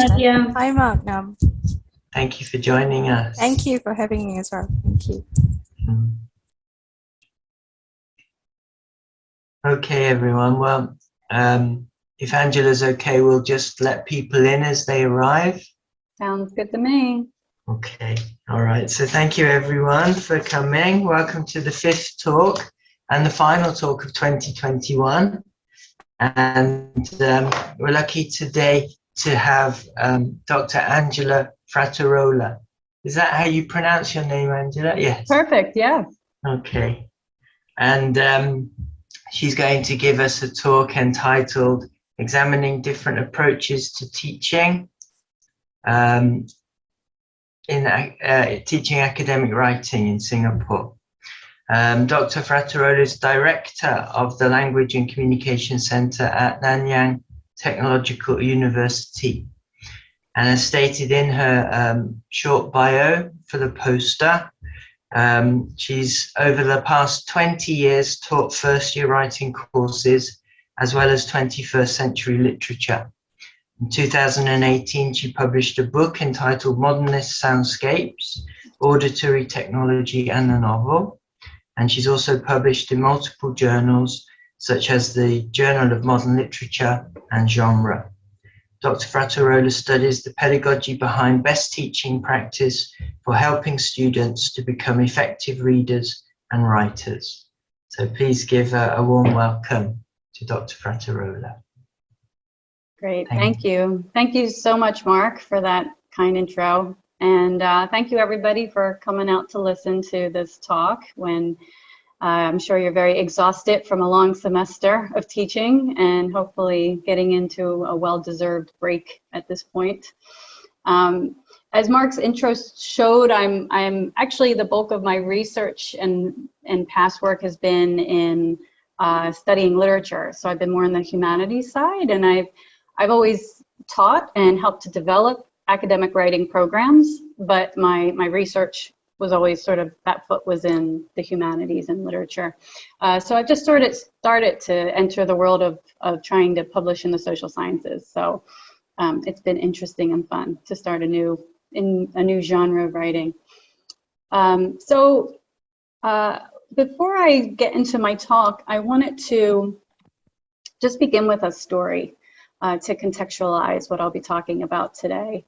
Nadia. Hi, Magnum. Thank you for joining us. Thank you for having me as well. Thank you. Okay, everyone. Well, if Angela's okay, we'll just let people in as they arrive. Sounds good to me. Okay. All right. So thank you, everyone, for coming. Welcome to the 5th talk and the final talk of 2021. And we're lucky today to have Dr. Angela Frattarola. Is that how you pronounce your name, Angela? Yes. Perfect, yeah. Okay. And she's going to give us a talk entitled Examining Different Approaches to Teaching in Teaching Academic Writing in Singapore. Dr. Frattarola is Director of the Language and Communication Center at Nanyang Technological University. And as stated in her short bio for the poster, she's over the past 20 years taught first-year writing courses as well as 21st century literature. In 2018, she published a book entitled Modernist Soundscapes, Auditory Technology and the Novel. And she's also published in multiple journals, such as the Journal of Modern Literature and Genre. Dr. Frattarola studies the pedagogy behind best teaching practice for helping students to become effective readers and writers. So please give a warm welcome to Dr. Frattarola. Great, thank you. Thank you so much, Mark, for that kind intro. And thank you, everybody, for coming out to listen to this talk when I'm sure you're very exhausted from a long semester of teaching and hopefully getting into a well-deserved break at this point. As Mark's intro showed, I'm actually, the bulk of my research and past work has been in studying literature. So I've been more on the humanities side, and I've always taught and helped to develop academic writing programs, but my research was always sort of, that foot was in the humanities and literature. So I've just started to enter the world of trying to publish in the social sciences. So it's been interesting and fun to start a new genre of writing. Before I get into my talk, I wanted to just begin with a story to contextualize what I'll be talking about today.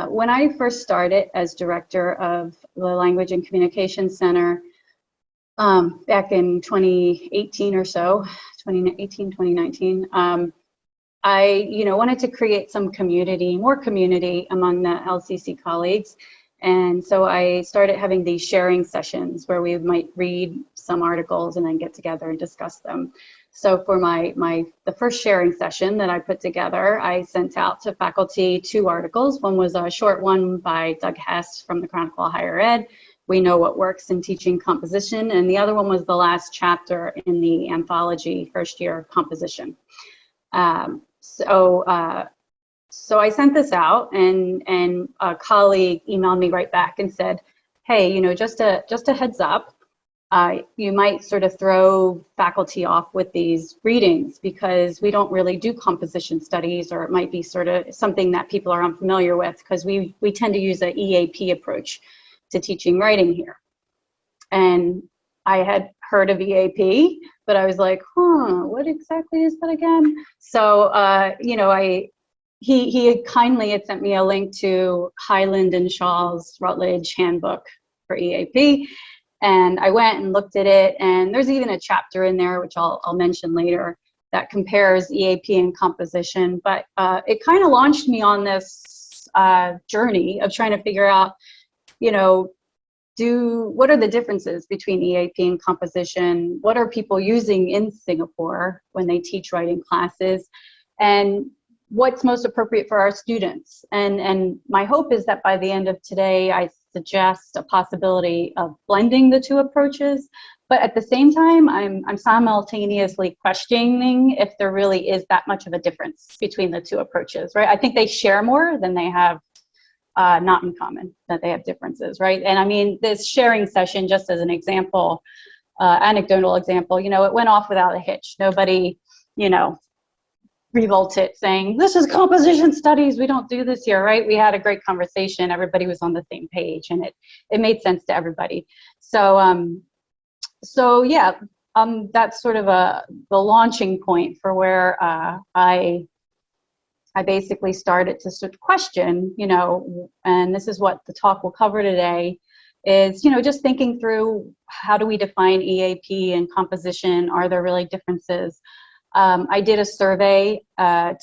When I first started as director of the Language and Communication Center back in 2018 or so, 2018, 2019, I wanted to create some community, more community among the LCC colleagues. And so I started having these sharing sessions where we might read some articles and then get together and discuss them. So for the first sharing session that I put together, I sent out to faculty 2 articles. One was a short one by Doug Hess from the Chronicle of Higher Ed, We Know What Works in Teaching Composition, and the other one was the last chapter in the anthology, First Year Composition. So I sent this out, and a colleague emailed me right back and said, hey, just a heads up, you might sort of throw faculty off with these readings because we don't really do composition studies, or it might be sort of something that people are unfamiliar with because we tend to use an EAP approach to teaching writing here. And I had heard of EAP, but I was like, what exactly is that again? So, he had kindly sent me a link to Highland and Shaw's Routledge Handbook for EAP. And I went and looked at it, and there's even a chapter in there, which I'll mention later, that compares EAP and composition. But it kind of launched me on this journey of trying to figure out, what are the differences between EAP and composition? What are people using in Singapore when they teach writing classes? And what's most appropriate for our students? And my hope is that by the end of today, I suggest a possibility of blending the 2 approaches, but at the same time, I'm simultaneously questioning if there really is that much of a difference between the 2 approaches, right? I think they share more than they have not in common, that they have differences, right? And I mean, this sharing session, just as an example, anecdotal example, it went off without a hitch. Nobody, revolted, saying, this is composition studies, we don't do this here, right? We had a great conversation, everybody was on the same page, and it made sense to everybody. So so yeah, that's sort of the launching point for where I basically started to sort of question, you know, and this is what the talk will cover today, is, you know, just thinking through, how do we define EAP and composition? Are there really differences? I did a survey that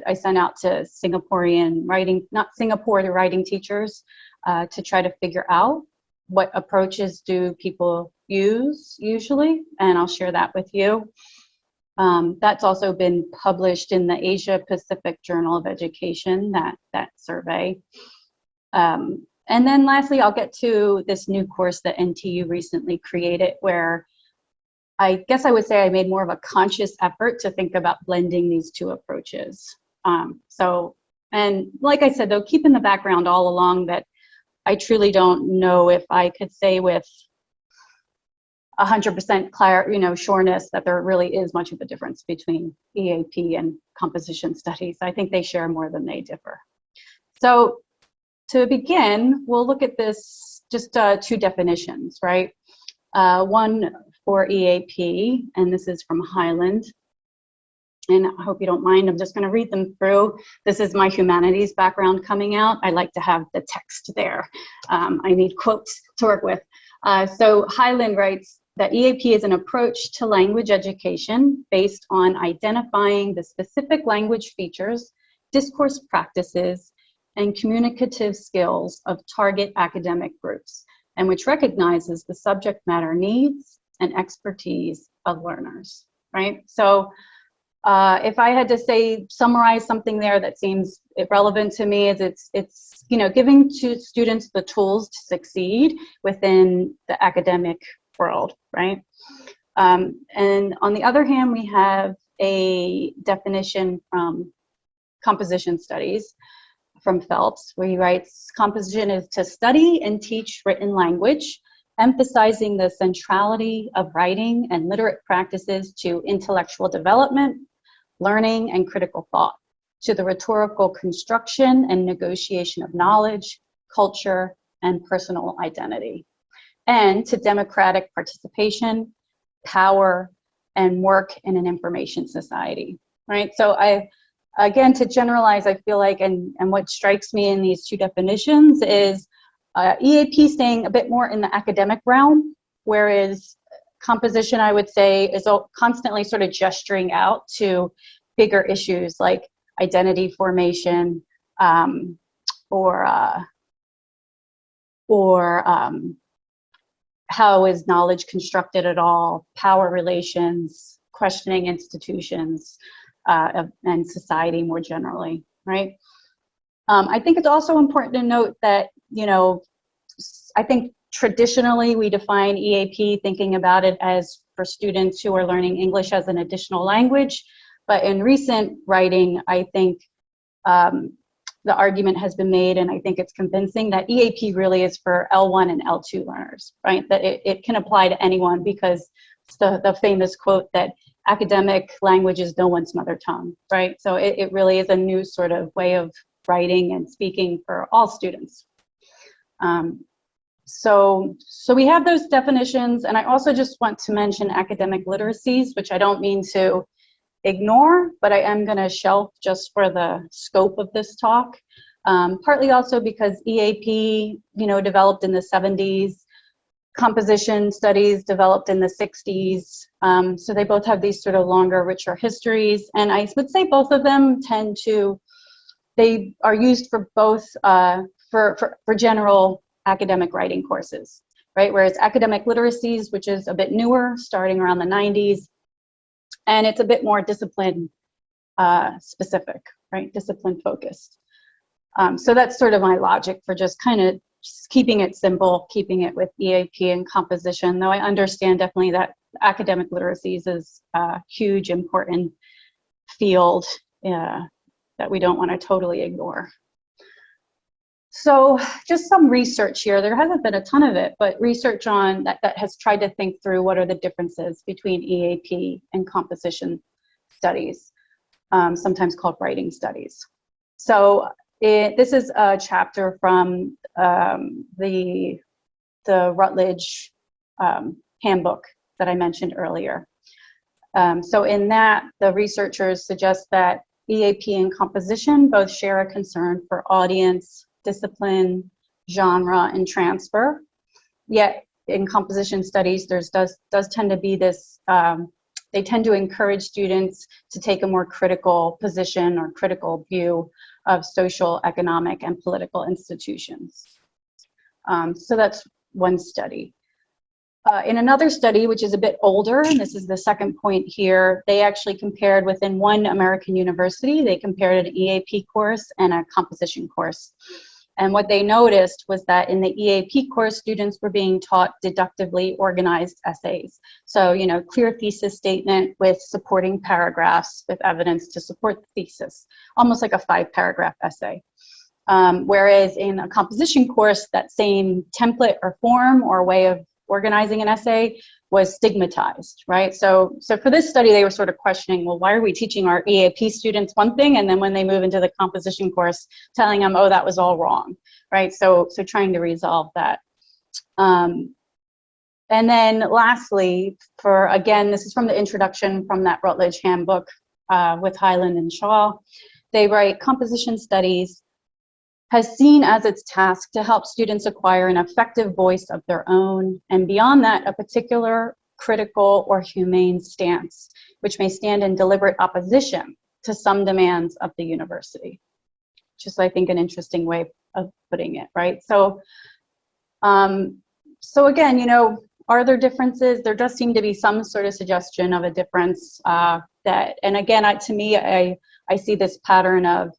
I sent out to Singaporean writing, not Singapore, the writing teachers, to try to figure out what approaches do people use usually, and I'll share that with you. That's also been published in the Asia Pacific Journal of Education, that survey. And then lastly, I'll get to this new course that NTU recently created, where I guess I would say I made more of a conscious effort to think about blending these two approaches. And like I said, though, keep in the background all along that I truly don't know if I could say with 100% sureness that there really is much of a difference between EAP and composition studies. I think they share more than they differ. So to begin, we'll look at this, just two definitions, right? One for EAP, and this is from Highland. And I hope you don't mind, I'm just going to read them through. This is my humanities background coming out. I like to have the text there. I need quotes to work with. So Highland writes that EAP is an approach to language education based on identifying the specific language features, discourse practices, and communicative skills of target academic groups, and which recognizes the subject matter needs and expertise of learners, right? So if I had to summarize something there that seems relevant to me, is it's you know, giving to students the tools to succeed within the academic world, right? And on the other hand, we have a definition from composition studies from Phelps, where he writes, composition is to study and teach written language, emphasizing the centrality of writing and literate practices to intellectual development, learning, and critical thought, to the rhetorical construction and negotiation of knowledge, culture, and personal identity, and to democratic participation, power, and work in an information society, right? So again, to generalize, I feel like, and what strikes me in these two definitions is EAP staying a bit more in the academic realm, whereas composition, I would say, is constantly sort of gesturing out to bigger issues like identity formation, or how is knowledge constructed at all, power relations, questioning institutions, and society more generally, right? I think it's also important to note that, you know, I think traditionally we define EAP thinking about it as for students who are learning English as an additional language, but in recent writing, I think the argument has been made, and I think it's convincing, that EAP really is for L1 and L2 learners, right? That it can apply to anyone, because it's the famous quote that academic language is no one's mother tongue, right? So it really is a new sort of way of writing and speaking for all students. So we have those definitions, and I also just want to mention academic literacies, which I don't mean to ignore, but I am going to shelf just for the scope of this talk. Partly also because EAP, you know, developed in the 70s, composition studies developed in the 60s. So they both have these sort of longer, richer histories. And I would say both of them they are used for both, for general academic writing courses, right? Whereas academic literacies, which is a bit newer, starting around the 90s, and it's a bit more discipline specific, right? Discipline focused. So that's sort of my logic for just kind of keeping it simple, keeping it with EAP and composition, though I understand definitely that academic literacies is a huge, important field that we don't want to totally ignore. So just some research here. There hasn't been a ton of it, but research on that has tried to think through what are the differences between EAP and composition studies. sometimes called writing studies. So this is a chapter from the Routledge handbook that I mentioned earlier. So in that, the researchers suggest that EAP and composition both share a concern for audience, discipline, genre, and transfer. Yet in composition studies, there does tend to be this, they tend to encourage students to take a more critical position or critical view of social, economic, and political institutions. So that's one study. In another study, which is a bit older, and this is the second point here, they actually compared within one American university, they compared an EAP course and a composition course. And what they noticed was that in the EAP course, students were being taught deductively organized essays. So, you know, clear thesis statement with supporting paragraphs with evidence to support the thesis, almost like a 5-paragraph essay. Whereas in a composition course, that same template or form or way of organizing an essay was stigmatized, right? So for this study, they were sort of questioning, well, why are we teaching our EAP students one thing, and then when they move into the composition course, telling them, oh, that was all wrong, right? So trying to resolve that. And then lastly, again, this is from the introduction from that Routledge handbook with Hyland and Shaw. They write, composition studies has seen as its task to help students acquire an effective voice of their own, and beyond that, a particular critical or humane stance, which may stand in deliberate opposition to some demands of the university. Just, I think, an interesting way of putting it, right? So, so again, you know, are there differences? There does seem to be some sort of suggestion of a difference and again, to me, I see this pattern of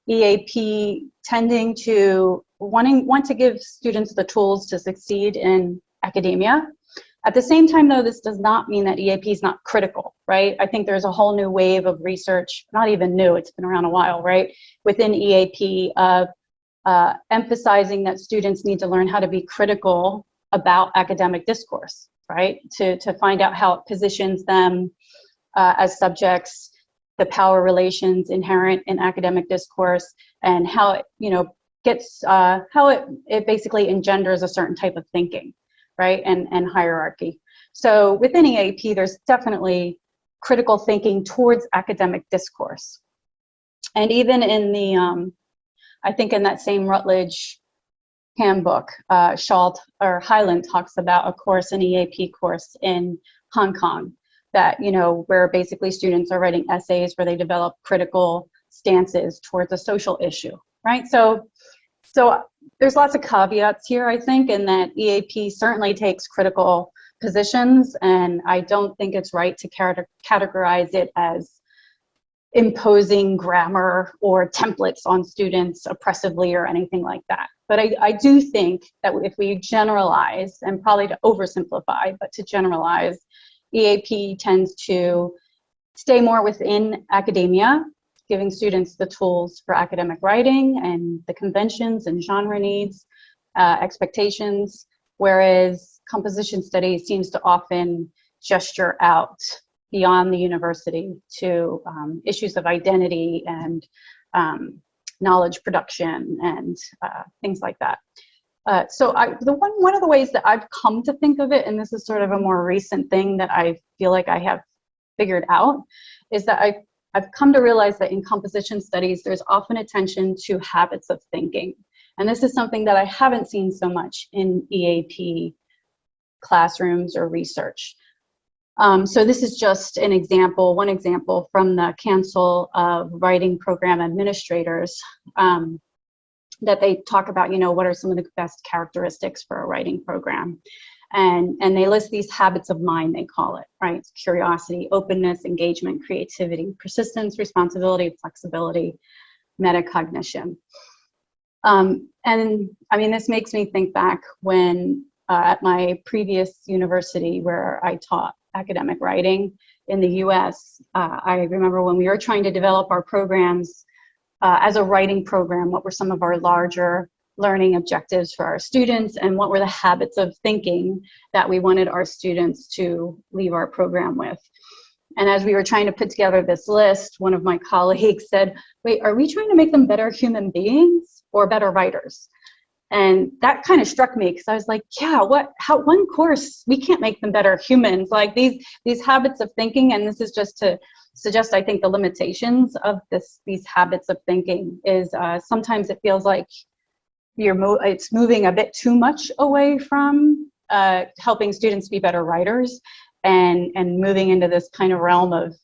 EAP tending to want to give students the tools to succeed in academia. At the same time, though, this does not mean that EAP is not critical, right? I think there's a whole new wave of research, not even new, it's been around a while, right? Within EAP of emphasizing that students need to learn how to be critical about academic discourse, right? To find out how it positions them as subjects, the power relations inherent in academic discourse, and how it, you know, gets, how it basically engenders a certain type of thinking, right, and hierarchy. So within EAP, there's definitely critical thinking towards academic discourse. And even in the, I think in that same Routledge handbook, Hyland talks about a course, an EAP course in Hong Kong, that, you know, where basically students are writing essays where they develop critical stances towards a social issue, right? So there's lots of caveats here, I think, in that EAP certainly takes critical positions, and I don't think it's right to categorize it as imposing grammar or templates on students oppressively or anything like that. But I do think that if we generalize, and probably to oversimplify, but to generalize, EAP tends to stay more within academia, giving students the tools for academic writing and the conventions and genre needs, expectations, whereas composition studies seems to often gesture out beyond the university to issues of identity and knowledge production and things like that. So one of the ways that I've come to think of it, and this is sort of a more recent thing that I feel like I have figured out, is that I've come to realize that in composition studies, there's often attention to habits of thinking. And this is something that I haven't seen so much in EAP classrooms or research. So this is just an example, one example from the Council of Writing Program Administrators, that they talk about, you know, what are some of the best characteristics for a writing program. And they list these habits of mind, they call it, right? It's curiosity, openness, engagement, creativity, persistence, responsibility, flexibility, metacognition. And I mean, this makes me think back when at my previous university where I taught academic writing in the US, I remember when we were trying to develop our programs as a writing program, what were some of our larger learning objectives for our students, and what were the habits of thinking that we wanted our students to leave our program with. And as we were trying to put together this list, one of my colleagues said, wait, are we trying to make them better human beings or better writers? And that kind of struck me, because I was like, yeah, one course, we can't make them better humans. Like these habits of thinking, and this is just to suggest, I think, the limitations of these habits of thinking is sometimes it feels like it's moving a bit too much away from helping students be better writers, and moving into this kind of realm of,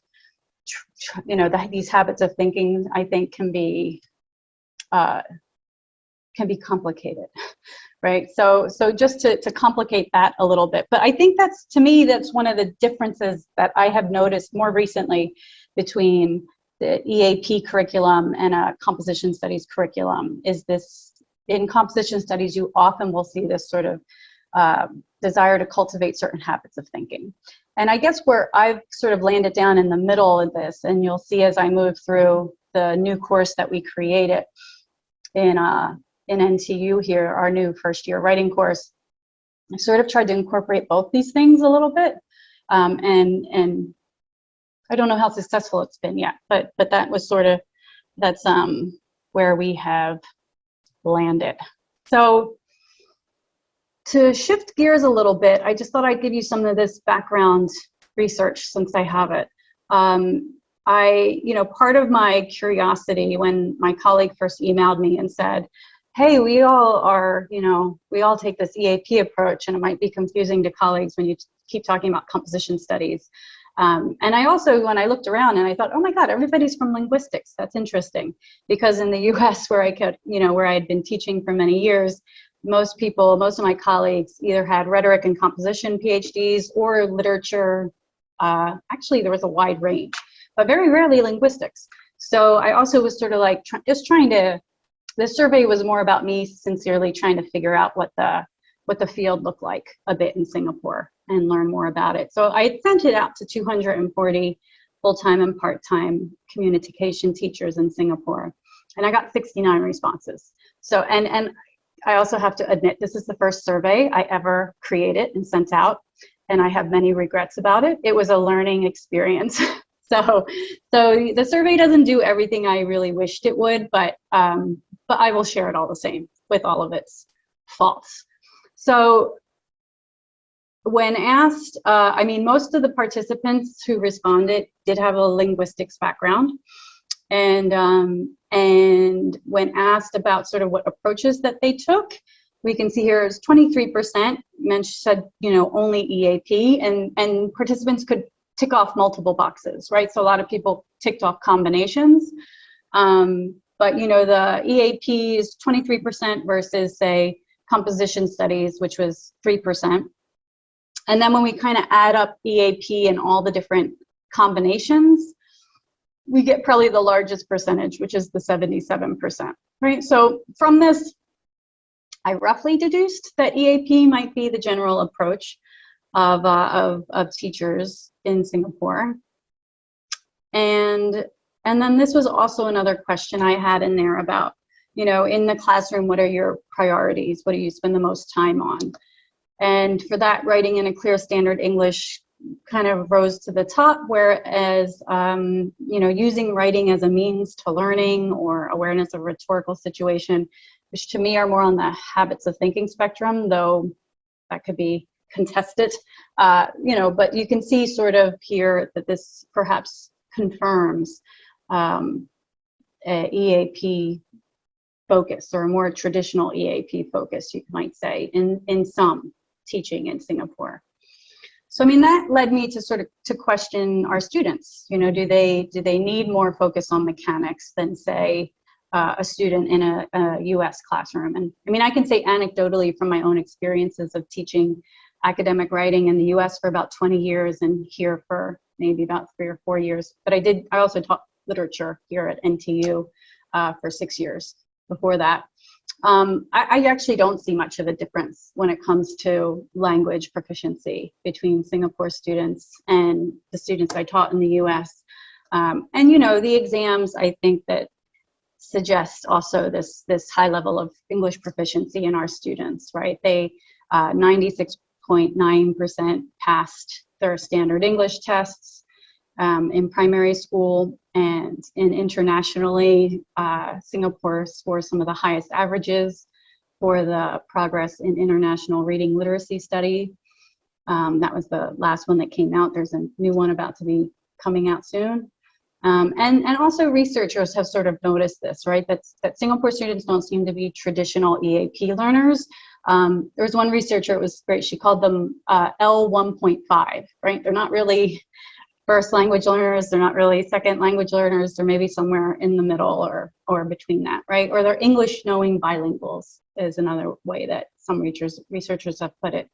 these habits of thinking, I think, can be complicated, right? So just to complicate that a little bit. But I think to me, that's one of the differences that I have noticed more recently between the EAP curriculum and a composition studies curriculum, is this, in composition studies, you often will see this sort of desire to cultivate certain habits of thinking. And I guess where I've sort of landed down in the middle of this, and you'll see as I move through the new course that we created in NTU here, our new first year writing course, I sort of tried to incorporate both these things a little bit. And I don't know how successful it's been yet, but that was that's where we have landed. So to shift gears a little bit, I just thought I'd give you some of this background research since I have it. Part of my curiosity when my colleague first emailed me and said, hey, we all take this EAP approach, and it might be confusing to colleagues when you keep talking about composition studies. And I also, when I looked around and I thought, oh my God, everybody's from linguistics. That's interesting, because in the US where where I had been teaching for many years, most of my colleagues either had rhetoric and composition PhDs or literature. Actually, there was a wide range, but very rarely linguistics. So I also was sort of like the survey was more about me sincerely trying to figure out what the field looked like a bit in Singapore and learn more about it. So I sent it out to 240 full-time and part-time communication teachers in Singapore, and I got 69 responses. So, and I also have to admit, this is the first survey I ever created and sent out, and I have many regrets about it. It was a learning experience. So the survey doesn't do everything I really wished it would, but I will share it all the same with all of its faults. So when asked, most of the participants who responded did have a linguistics background. And when asked about sort of what approaches that they took, we can see here is 23% said, only EAP, and participants could tick off multiple boxes, right? So a lot of people ticked off combinations. But the EAP is 23% versus, say, composition studies, which was 3%. And then when we kind of add up EAP and all the different combinations, we get probably the largest percentage, which is the 77%, right? So from this, I roughly deduced that EAP might be the general approach of teachers in Singapore. And then this was also another question I had in there about, in the classroom, what are your priorities? What do you spend the most time on? And for that, writing in a clear standard English kind of rose to the top, whereas, using writing as a means to learning or awareness of rhetorical situation, which to me are more on the habits of thinking spectrum, though that could be contested, but you can see sort of here that this perhaps confirms a EAP focus, or a more traditional EAP focus, you might say, in some teaching in Singapore. So, that led me to question our students. Do they need more focus on mechanics than, say, a student in a US classroom? And I can say anecdotally from my own experiences of teaching academic writing in the US for about 20 years and here for maybe about 3 or 4 years. But I also taught literature here at NTU for 6 years before that. I actually don't see much of a difference when it comes to language proficiency between Singapore students and the students I taught in the US. The exams, I think, that suggest also this high level of English proficiency in our students, right? They 96.9% passed their standard English tests. in primary school and internationally. Singapore scores some of the highest averages for the progress in international reading literacy study. That was the last one that came out. There's a new one about to be coming out soon. And also researchers have sort of noticed this, right? That Singapore students don't seem to be traditional EAP learners. There was one researcher, it was great, she called them L1.5, right? They're not really first language learners, they're not really second language learners, they're maybe somewhere in the middle or between that, right? Or they're English knowing bilinguals is another way that some researchers have put it.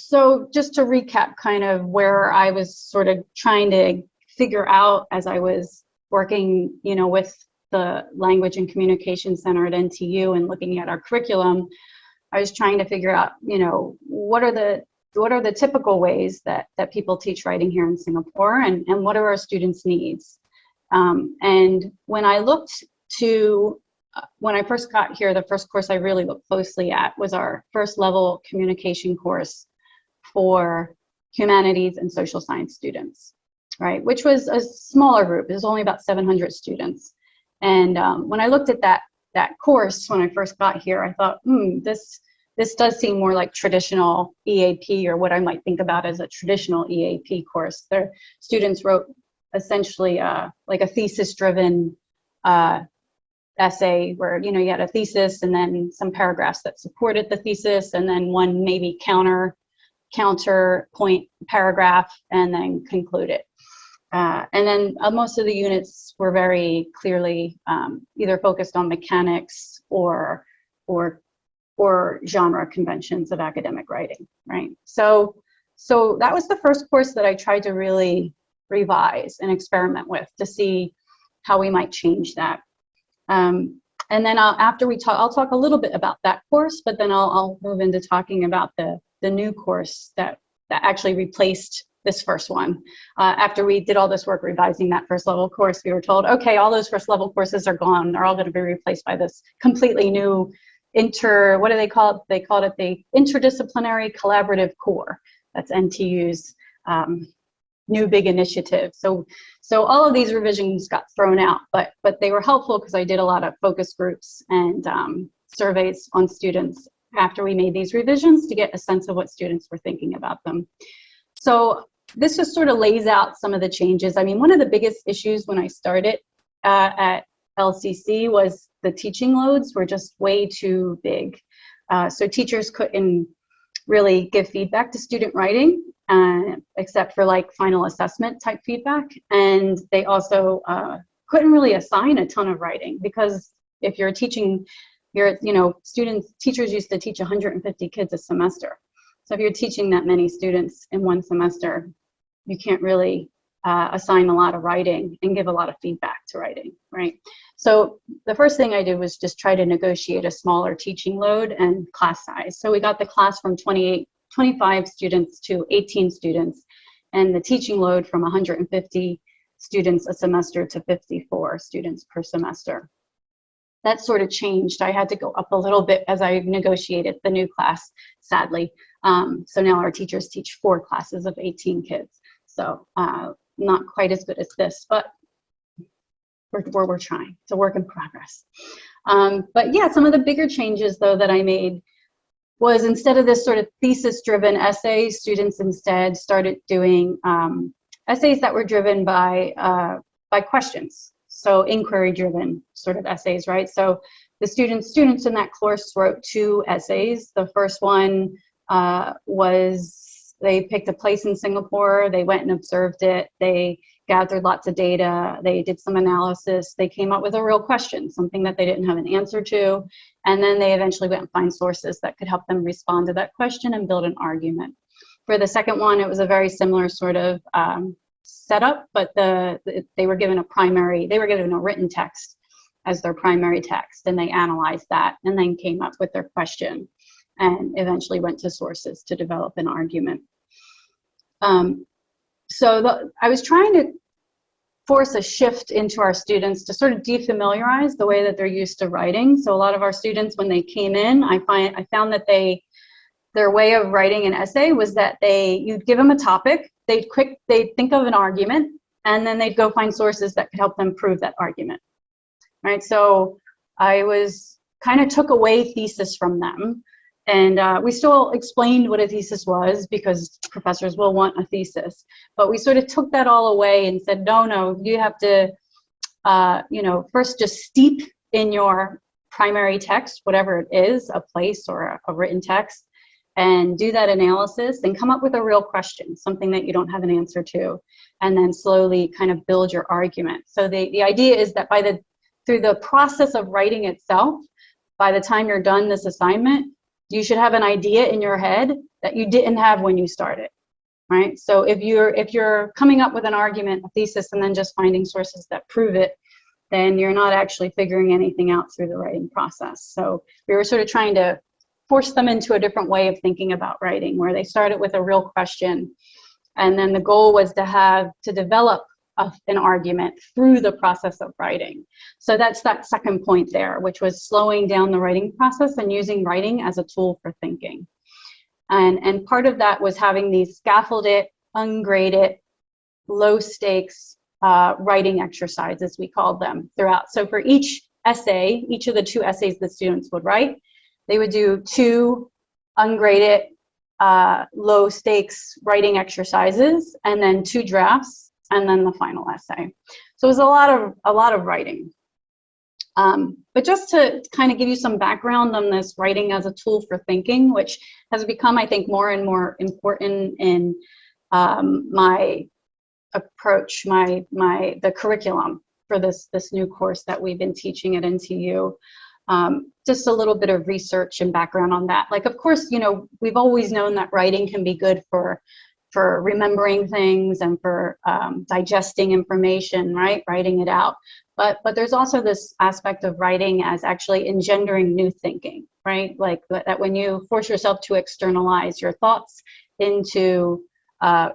So just to recap kind of where I was sort of trying to figure out as I was working, you know, with the Language and Communication Center at NTU and looking at our curriculum, I was trying to figure out, you know, what are the typical ways that people teach writing here in Singapore, and what are our students' needs? And when I looked to, when I first got here, the first course I really looked closely at was our first level communication course for humanities and social science students, right? Which was a smaller group. It was only about 700 students. And when I looked at that course when I first got here, I thought, this does seem more like traditional EAP, or what I might think about as a traditional EAP course. The students wrote essentially like a thesis-driven essay where, you know, you had a thesis and then some paragraphs that supported the thesis, and then one maybe counterpoint paragraph, and then conclude it. And then most of the units were very clearly either focused on mechanics or genre conventions of academic writing, right? So that was the first course that I tried to really revise and experiment with to see how we might change that. And then after we talk, I'll talk a little bit about that course, but then I'll move into talking about the new course that actually replaced this first one. After we did all this work revising that first level course, we were told, okay, all those first level courses are gone. They're all going to be replaced by this completely new what do they call it? They called it the Interdisciplinary Collaborative Core. That's NTU's new big initiative. So all of these revisions got thrown out, but they were helpful because I did a lot of focus groups and surveys on students after we made these revisions to get a sense of what students were thinking about them. So this just sort of lays out some of the changes. I mean, one of the biggest issues when I started at LCC was the teaching loads were just way too big. So teachers couldn't really give feedback to student writing, except for like final assessment type feedback. And they also couldn't really assign a ton of writing, because if you're teaching, teachers used to teach 150 kids a semester. So if you're teaching that many students in one semester, you can't really assign a lot of writing and give a lot of feedback to writing, right? So the first thing I did was just try to negotiate a smaller teaching load and class size. So we got the class from 25 students to 18 students, and the teaching load from 150 students a semester to 54 students per semester. That sort of changed. I had to go up a little bit as I negotiated the new class, sadly. So now our teachers teach 4 classes of 18 kids. So not quite as good as this, but we're trying. It's a work in progress. But yeah, some of the bigger changes though that I made was, instead of this sort of thesis-driven essay, students instead started doing essays that were driven by questions. So inquiry-driven sort of essays, right? So the students in that course wrote 2 essays. The first one was, they picked a place in Singapore, they went and observed it, they gathered lots of data, they did some analysis, they came up with a real question, something that they didn't have an answer to, and then they eventually went and find sources that could help them respond to that question and build an argument. For the second one, it was a very similar sort of setup, but they were given a written text as their primary text, and they analyzed that and then came up with their question and eventually went to sources to develop an argument. I was trying to force a shift into our students to sort of defamiliarize the way that they're used to writing. So a lot of our students, when they came in, I found that they their way of writing an essay was that you'd give them a topic, they'd think of an argument, and then they'd go find sources that could help them prove that argument. Right? So I kind of took away thesis from them, and we still explained what a thesis was because professors will want a thesis, but we sort of took that all away and said, no, you have to, first just steep in your primary text, whatever it is, a place or a written text, and do that analysis and come up with a real question, something that you don't have an answer to, and then slowly kind of build your argument. So the idea is that through the process of writing itself, by the time you're done this assignment, you should have an idea in your head that you didn't have when you started, right? So if you're coming up with an argument, a thesis, and then just finding sources that prove it, then you're not actually figuring anything out through the writing process. So we were sort of trying to force them into a different way of thinking about writing, where they started with a real question, and then the goal was to develop an argument through the process of writing. So that's that second point there, which was slowing down the writing process and using writing as a tool for thinking. And part of that was having these scaffolded, ungraded, low stakes writing exercises, we called them, throughout. So for each essay, each of the 2 essays the students would write, they would do 2 ungraded, low stakes writing exercises, and then 2 drafts, and then the final essay. So it was a lot of writing. But just to kind of give you some background on this writing as a tool for thinking, which has become, I think, more and more important in my approach, the curriculum for this new course that we've been teaching at NTU. Just a little bit of research and background on that. Like, of course, we've always known that writing can be good for remembering things and for digesting information, right? Writing it out. But there's also this aspect of writing as actually engendering new thinking, right? Like that when you force yourself to externalize your thoughts into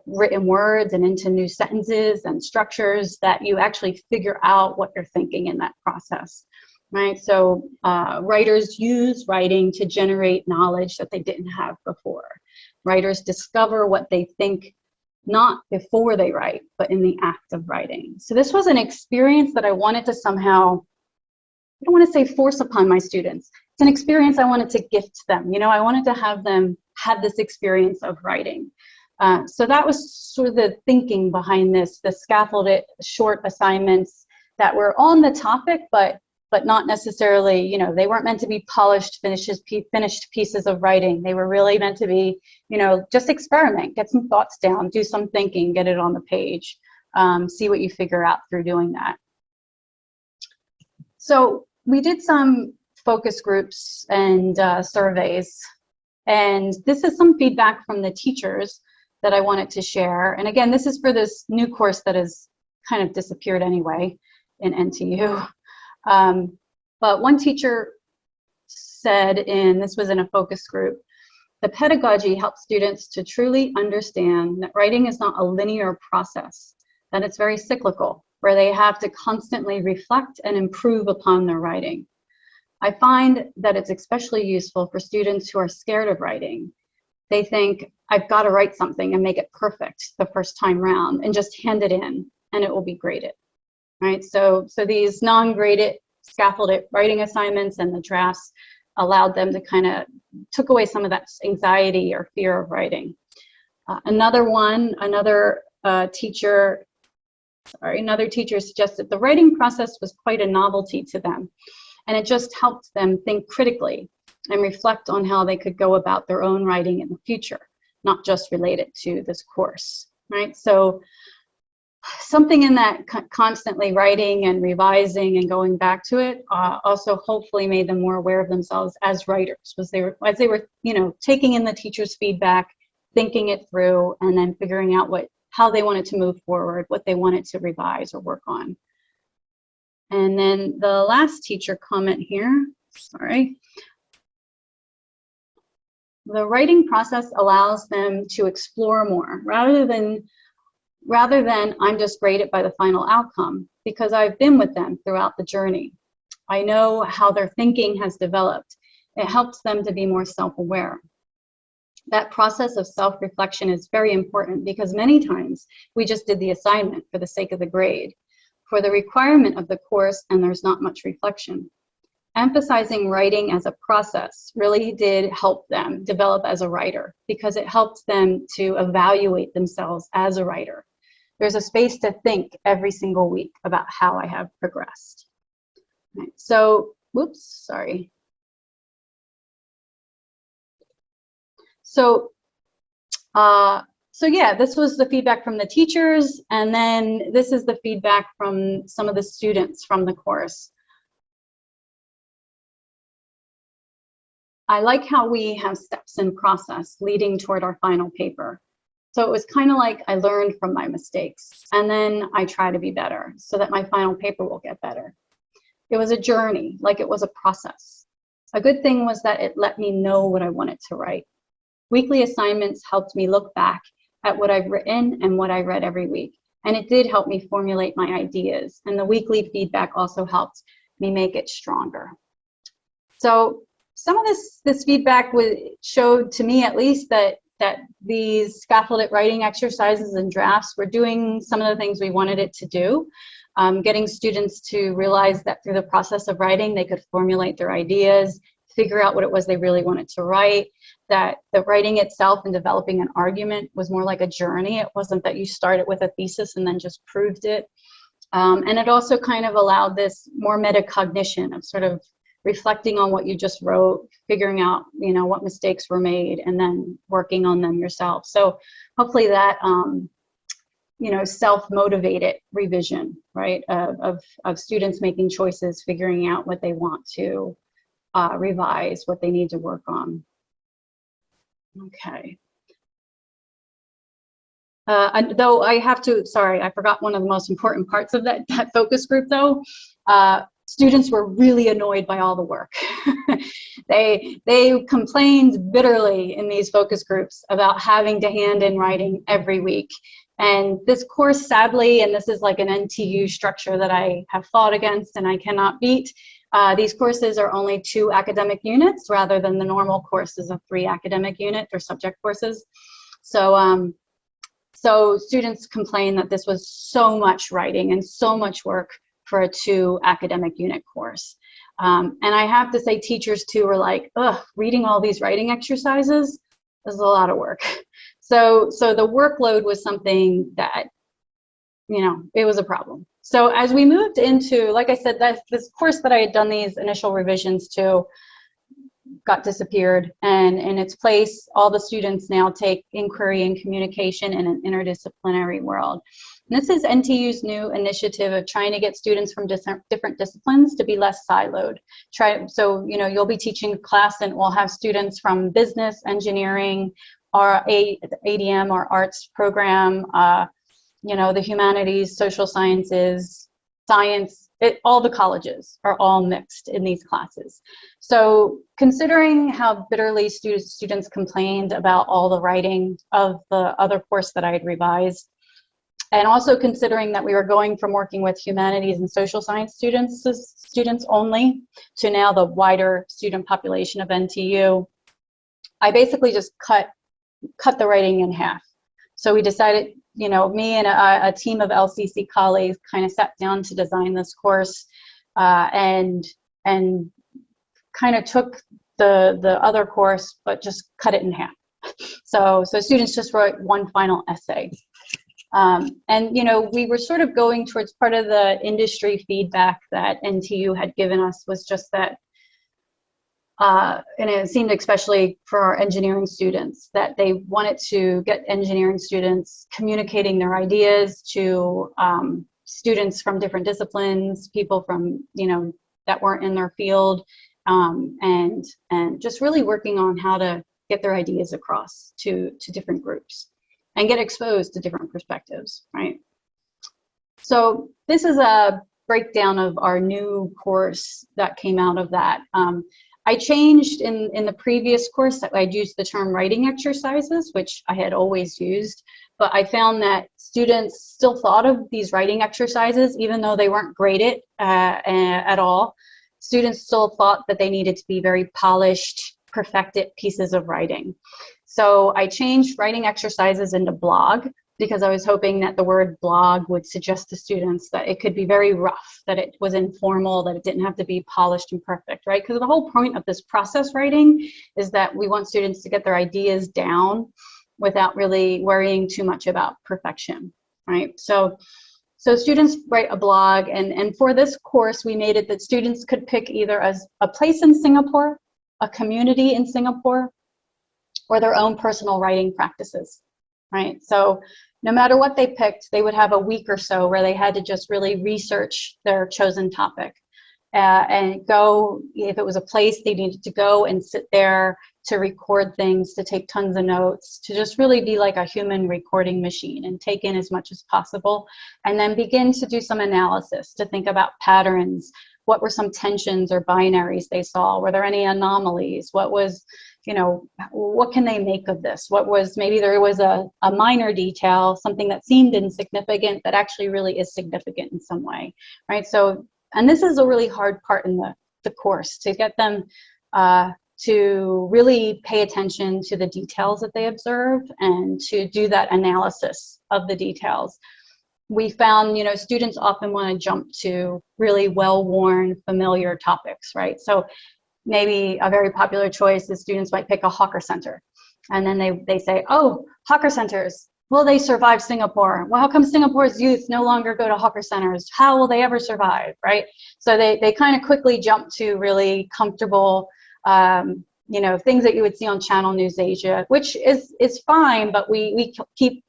written words and into new sentences and structures, that you actually figure out what you're thinking in that process, right? So writers use writing to generate knowledge that they didn't have before. Writers discover what they think not before they write, but in the act of writing. So this was an experience that I wanted to somehow, I don't want to say force upon my students. It's an experience I wanted to gift them. I wanted to have them have this experience of writing. So that was sort of the thinking behind this, the scaffolded short assignments that were on the topic, but not necessarily, they weren't meant to be polished, finished pieces of writing. They were really meant to be, just experiment, get some thoughts down, do some thinking, get it on the page, see what you figure out through doing that. So we did some focus groups and surveys, and this is some feedback from the teachers that I wanted to share. And again, this is for this new course that has kind of disappeared anyway in NTU. But one teacher said, this was in a focus group, the pedagogy helps students to truly understand that writing is not a linear process, that it's very cyclical, where they have to constantly reflect and improve upon their writing. I find that it's especially useful for students who are scared of writing. They think, I've got to write something and make it perfect the first time round and just hand it in and it will be graded, right? So these non-graded scaffolded writing assignments and the drafts allowed them to took away some of that anxiety or fear of writing. Another teacher suggested the writing process was quite a novelty to them, and it just helped them think critically and reflect on how they could go about their own writing in the future, not just related to this course, right? So something in that constantly writing and revising and going back to it also hopefully made them more aware of themselves as writers, as they were taking in the teacher's feedback, thinking it through, and then figuring out how they wanted to move forward, what they wanted to revise or work on. And then the last teacher comment here, sorry. The writing process allows them to explore more rather than I'm just graded by the final outcome, because I've been with them throughout the journey. I know how their thinking has developed. It helps them to be more self-aware. That process of self-reflection is very important because many times we just did the assignment for the sake of the grade, for the requirement of the course, and there's not much reflection. Emphasizing writing as a process really did help them develop as a writer because it helped them to evaluate themselves as a writer. There's a space to think every single week about how I have progressed. Right. So, whoops, sorry. So yeah, this was the feedback from the teachers, and then this is the feedback from some of the students from the course. I like how we have steps in process leading toward our final paper. So it was kind of like I learned from my mistakes, and then I try to be better so that my final paper will get better. It was a journey, like it was a process. A good thing was that it let me know what I wanted to write. Weekly assignments helped me look back at what I've written and what I read every week. And it did help me formulate my ideas. And the weekly feedback also helped me make it stronger. So some of this feedback showed to me at least that these scaffolded writing exercises and drafts were doing some of the things we wanted it to do. Getting students to realize that through the process of writing, they could formulate their ideas, figure out what it was they really wanted to write, that the writing itself and developing an argument was more like a journey. It wasn't that you started with a thesis and then just proved it. And it also kind of allowed this more metacognition of sort of reflecting on what you just wrote, figuring out, you know, what mistakes were made, and then working on them yourself. So hopefully that, you know, self-motivated revision, right, of students making choices, figuring out what they want to revise, what they need to work on. Okay. And though I have to, sorry, I forgot one of the most important parts of that focus group though. Students were really annoyed by all the work. They complained bitterly in these focus groups about having to hand in writing every week. And this course, sadly, and this is like an NTU structure that I have fought against and I cannot beat, these courses are only 2 academic units rather than the normal courses of 3 academic units or subject courses. So, so students complained that this was so much writing and so much work for a 2 academic unit course. And I have to say teachers too were like, ugh, reading all these writing exercises is a lot of work. So the workload was something that, you know, it was a problem. So as we moved into, like I said, this course that I had done these initial revisions to got disappeared, and in its place, all the students now take inquiry and communication in an interdisciplinary world. And this is NTU's new initiative of trying to get students from different disciplines to be less siloed. So, you know, you'll be teaching a class and we'll have students from business, engineering, our ADM, our arts program, you know, the humanities, social sciences, science, all the colleges are all mixed in these classes. So considering how bitterly students complained about all the writing of the other course that I had revised, and also considering that we were going from working with humanities and social science students only to now the wider student population of NTU, I basically just cut the writing in half. So we decided, you know, me and a team of LCC colleagues kind of sat down to design this course, and kind of took the other course, but just cut it in half. So students just wrote one final essay. And, you know, we were sort of going towards part of the industry feedback that NTU had given us was just that, and it seemed especially for our engineering students that they wanted to get engineering students communicating their ideas to students from different disciplines, people from, you know, that weren't in their field, and just really working on how to get their ideas across to different groups and get exposed to different perspectives, right? So this is a breakdown of our new course that came out of that. I changed in the previous course that I'd used the term writing exercises, which I had always used, but I found that students still thought of these writing exercises, even though they weren't graded at all. Students still thought that they needed to be very polished, perfected pieces of writing. So I changed writing exercises into blog because I was hoping that the word blog would suggest to students that it could be very rough, that it was informal, that it didn't have to be polished and perfect, right? Because the whole point of this process writing is that we want students to get their ideas down without really worrying too much about perfection, right? So students write a blog, and for this course, we made it that students could pick either as a place in Singapore, a community in Singapore, or their own personal writing practices, right? So no matter what they picked, they would have a week or so where they had to just really research their chosen topic and go, if it was a place, they needed to go and sit there to record things, to take tons of notes, to just really be like a human recording machine and take in as much as possible, and then begin to do some analysis, to think about patterns. What were some tensions or binaries they saw? Were there any anomalies? What was, you know, what can they make of this? What was, maybe there was a minor detail, something that seemed insignificant that actually really is significant in some way, right? So, and this is a really hard part in the course, to get them to really pay attention to the details that they observe and to do that analysis of the details. We found, you know, students often want to jump to really well-worn, familiar topics, right? So maybe a very popular choice is students might pick a hawker center. And then they say, oh, hawker centers, will they survive Singapore? Well, how come Singapore's youth no longer go to hawker centers? How will they ever survive, right? So they kind of quickly jump to really comfortable, you know, things that you would see on Channel News Asia, which is fine, but we keep,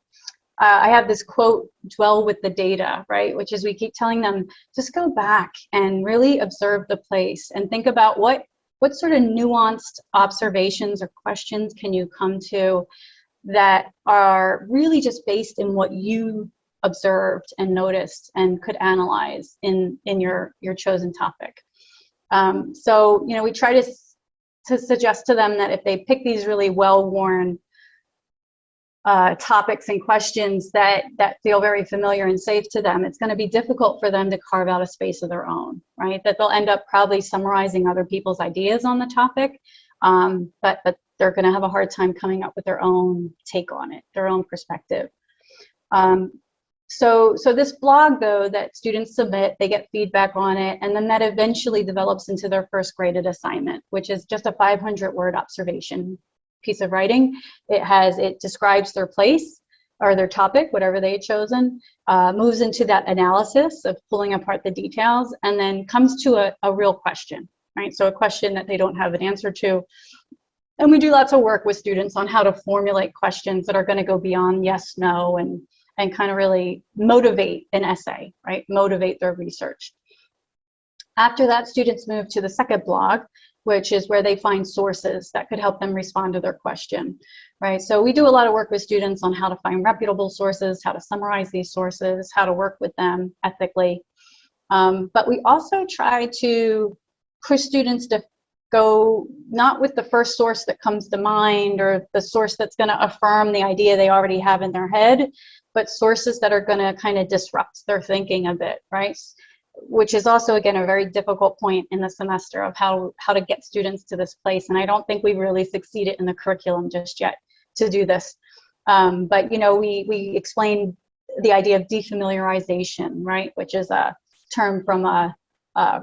I have this quote, dwell with the data, right? Which is, we keep telling them, just go back and really observe the place and think about what sort of nuanced observations or questions can you come to that are really just based in what you observed and noticed and could analyze in your chosen topic. So, you know, we try to suggest to them that if they pick these really well-worn topics and questions that feel very familiar and safe to them, it's going to be difficult for them to carve out a space of their own, right? That they'll end up probably summarizing other people's ideas on the topic, but they're going to have a hard time coming up with their own take on it, their own perspective. So this blog, though, that students submit, they get feedback on it, and then that eventually develops into their first graded assignment, which is just a 500-word observation piece of writing. It describes their place or their topic, whatever they had chosen, moves into that analysis of pulling apart the details, and then comes to a real question, right? So a question that they don't have an answer to. And we do lots of work with students on how to formulate questions that are going to go beyond yes, no, and kind of really motivate an essay, right? Motivate their research. After that, students move to the second blog, which is where they find sources that could help them respond to their question, right? So we do a lot of work with students on how to find reputable sources, how to summarize these sources, how to work with them ethically. But we also try to push students to go not with the first source that comes to mind or the source that's going to affirm the idea they already have in their head, but sources that are going to kind of disrupt their thinking a bit, right? Which is also, again, a very difficult point in the semester of how to get students to this place. And I don't think we've really succeeded in the curriculum just yet to do this. But, you know, we explained the idea of defamiliarization, right? Which is a term from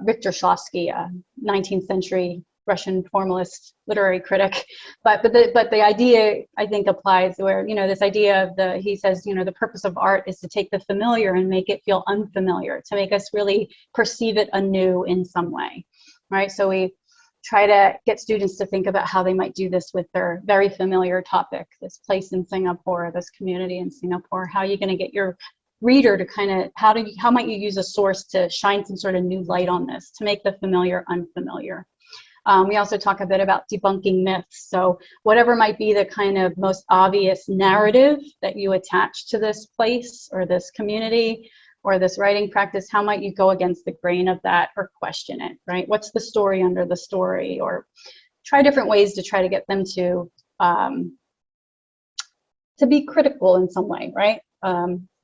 Victor Shklovsky, a 19th century Russian formalist literary critic, but the idea, I think, applies where, you know, this idea of he says, you know, the purpose of art is to take the familiar and make it feel unfamiliar, to make us really perceive it anew in some way, right? So we try to get students to think about how they might do this with their very familiar topic, this place in Singapore, this community in Singapore. How are you going to get your reader to kind of, how might you use a source to shine some sort of new light on this, to make the familiar unfamiliar? We also talk a bit about debunking myths. So whatever might be the kind of most obvious narrative that you attach to this place or this community or this writing practice, how might you go against the grain of that or question it, right? What's the story under the story? Or try different ways to try to get them to be critical in some way, right?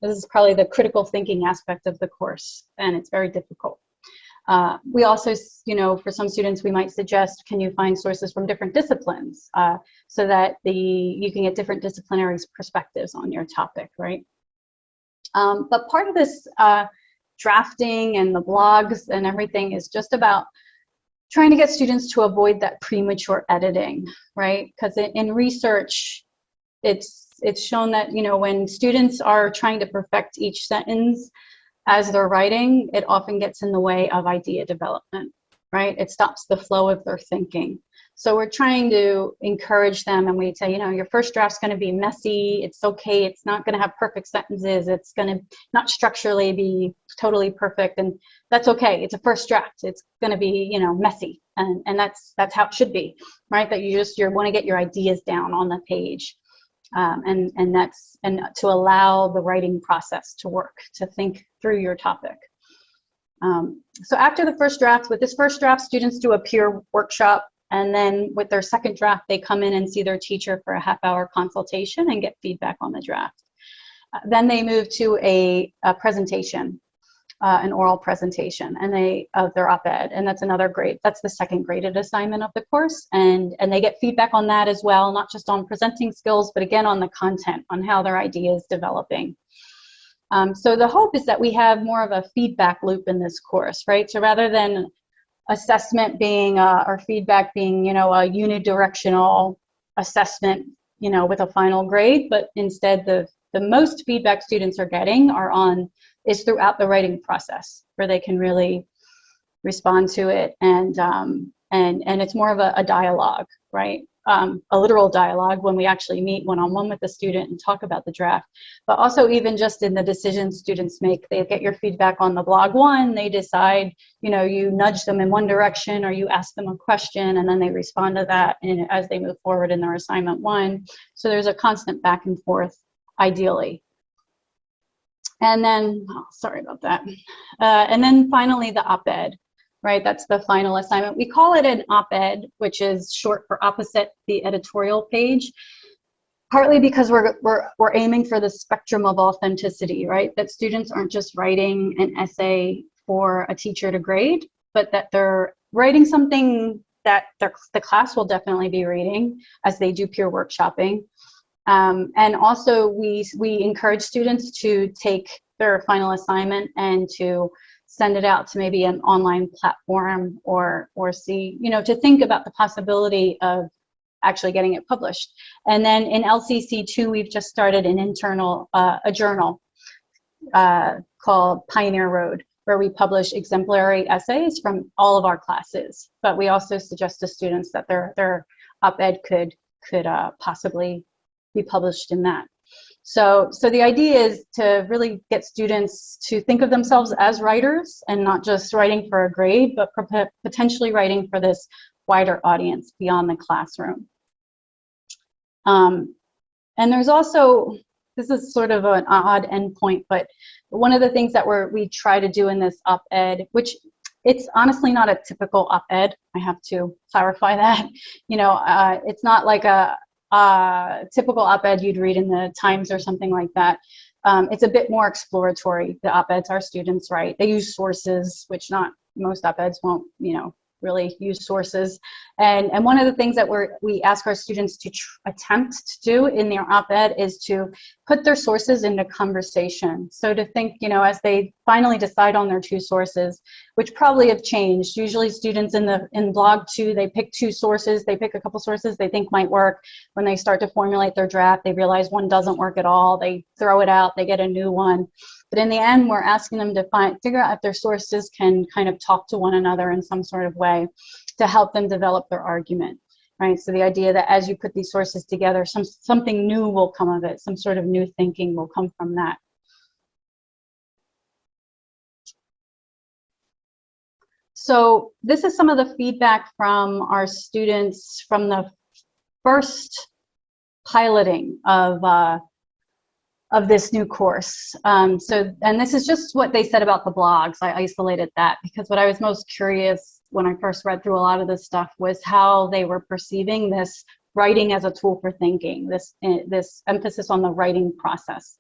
This is probably the critical thinking aspect of the course, and it's very difficult. We also, for some students, we might suggest, can you find sources from different disciplines so that you can get different disciplinary perspectives on your topic, right? But part of this drafting and the blogs and everything is just about trying to get students to avoid that premature editing, right? Because in research, it's shown that, when students are trying to perfect each sentence as they're writing, it often gets in the way of idea development, right? It stops the flow of their thinking. So we're trying to encourage them, and we say, your first draft's going to be messy. It's okay. It's not going to have perfect sentences. It's going to not structurally be totally perfect, and that's okay. It's a first draft. It's going to be, messy, and that's how it should be, right? That you want to get your ideas down on the page, and to allow the writing process to work, to think through your topic. So after the first draft, with this first draft, students do a peer workshop. And then with their second draft, they come in and see their teacher for a half-hour consultation and get feedback on the draft. Then they move to a presentation, an oral presentation, of their op-ed, and that's another grade. That's the second graded assignment of the course, and they get feedback on that as well, not just on presenting skills, but again on the content, on how their idea is developing. So the hope is that we have more of a feedback loop in this course, right? So rather than assessment being or feedback being, a unidirectional assessment, with a final grade, but instead the most feedback students are getting is throughout the writing process, where they can really respond to it, and it's more of a dialogue, right? A literal dialogue when we actually meet one-on-one with the student and talk about the draft, but also even just in the decisions students make. They get your feedback on the blog one, they decide, you nudge them in one direction or you ask them a question, and then they respond to that as they move forward in their assignment one. So there's a constant back and forth, ideally. And then, sorry about that. And then finally the op-ed. Right, that's the final assignment. We call it an op-ed, which is short for opposite the editorial page, partly because we're aiming for the spectrum of authenticity, right? That students aren't just writing an essay for a teacher to grade, but that they're writing something that the class will definitely be reading as they do peer workshopping. And also we encourage students to take their final assignment and to send it out to maybe an online platform or see, to think about the possibility of actually getting it published. And then in LCC2, we've just started an internal, a journal called Pioneer Road, where we publish exemplary essays from all of our classes. But we also suggest to students that their op-ed could possibly be published in that. So the idea is to really get students to think of themselves as writers and not just writing for a grade, but potentially writing for this wider audience beyond the classroom. And there's also, this is sort of an odd endpoint, but one of the things that we try to do in this op-ed, which it's honestly not a typical op-ed, I have to clarify that. It's not like a typical op-ed you'd read in the Times or something like that. It's a bit more exploratory. The op-eds our students write. They use sources, which not most op-eds won't, really use sources. And one of the things that we ask our students to attempt to do in their op-ed is to put their sources into conversation. So to think, as they finally decide on their two sources, which probably have changed. Usually students in blog 2, they pick two sources, they pick a couple sources they think might work. When they start to formulate their draft, they realize one doesn't work at all. They throw it out, they get a new one. But in the end, we're asking them to figure out if their sources can kind of talk to one another in some sort of way to help them develop their argument, right? So the idea that as you put these sources together, something new will come of it, some sort of new thinking will come from that. So this is some of the feedback from our students from the first piloting of this new course. And this is just what they said about the blogs. I isolated that because what I was most curious when I first read through a lot of this stuff was how they were perceiving this writing as a tool for thinking, this emphasis on the writing process.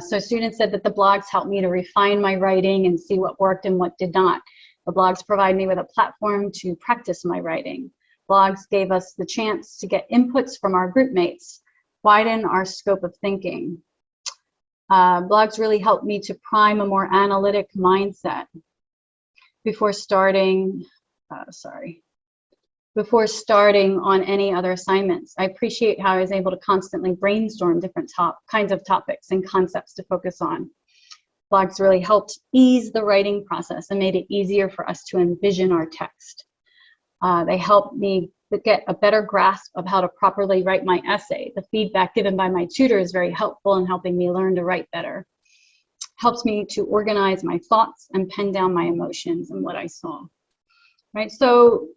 So students said that the blogs helped me to refine my writing and see what worked and what did not. The blogs provide me with a platform to practice my writing. Blogs gave us the chance to get inputs from our group mates, widen our scope of thinking. Blogs really helped me to prime a more analytic mindset before starting on any other assignments. I appreciate how I was able to constantly brainstorm different kinds of topics and concepts to focus on. Blogs really helped ease the writing process and made it easier for us to envision our text. They helped me get a better grasp of how to properly write my essay. The feedback given by my tutor is very helpful in helping me learn to write better. Helps me to organize my thoughts and pen down my emotions and what I saw. Right, so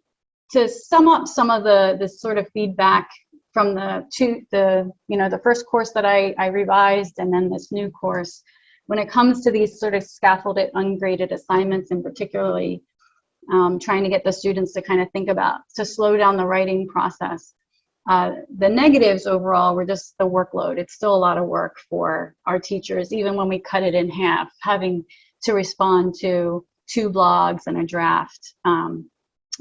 to sum up some of this sort of feedback from the first course that I revised and then this new course, when it comes to these sort of scaffolded, ungraded assignments, and particularly trying to get the students to kind of think about, to slow down the writing process. The negatives overall were just the workload. It's still a lot of work for our teachers, even when we cut it in half, having to respond to 2 blogs and a draft,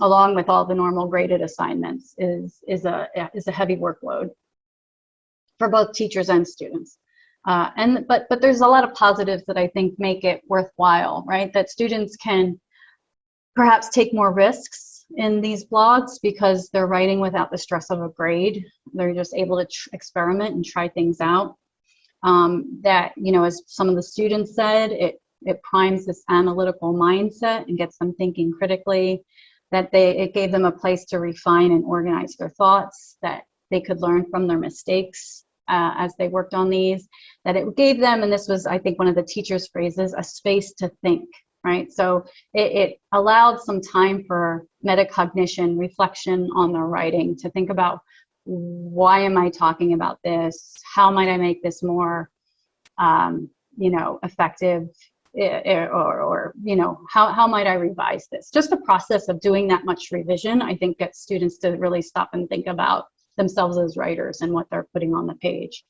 along with all the normal graded assignments is a heavy workload for both teachers and students. But there's a lot of positives that I think make it worthwhile, right? That students can perhaps take more risks in these blogs because they're writing without the stress of a grade. They're just able to experiment and try things out. That, as some of the students said, it primes this analytical mindset and gets them thinking critically. That it gave them a place to refine and organize their thoughts, that they could learn from their mistakes as they worked on these, that it gave them, and this was, I think, one of the teacher's phrases, a space to think, right? So it allowed some time for metacognition, reflection on their writing, to think about, why am I talking about this? How might I make this more, effective? Or how might I revise this? Just the process of doing that much revision, I think, gets students to really stop and think about themselves as writers and what they're putting on the page.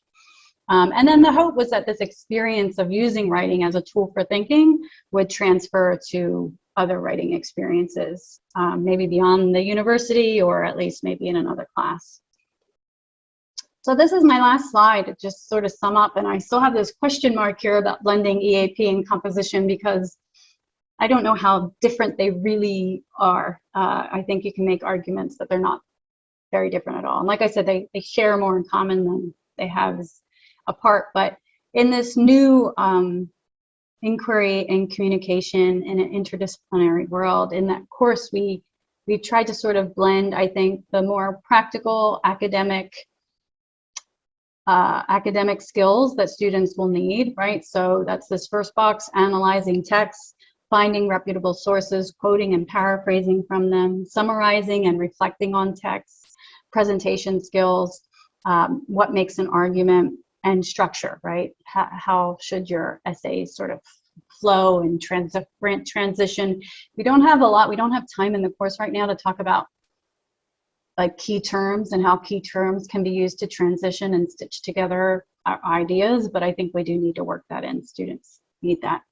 And then the hope was that this experience of using writing as a tool for thinking would transfer to other writing experiences, maybe beyond the university, or at least maybe in another class. So this is my last slide to just sort of sum up, and I still have this question mark here about blending EAP and composition, because I don't know how different they really are. I think you can make arguments that they're not very different at all. And like I said, they share more in common than they have apart. But in this new inquiry and communication in an interdisciplinary world, in that course, we tried to sort of blend, I think, the more practical academic skills that students will need, right? So that's this first box: analyzing texts, finding reputable sources, quoting and paraphrasing from them, summarizing and reflecting on texts, presentation skills, what makes an argument, and structure, right? How should your essays sort of flow and transition? We don't have time in the course right now to talk about like key terms and how key terms can be used to transition and stitch together our ideas, but I think we do need to work that in. Students need that.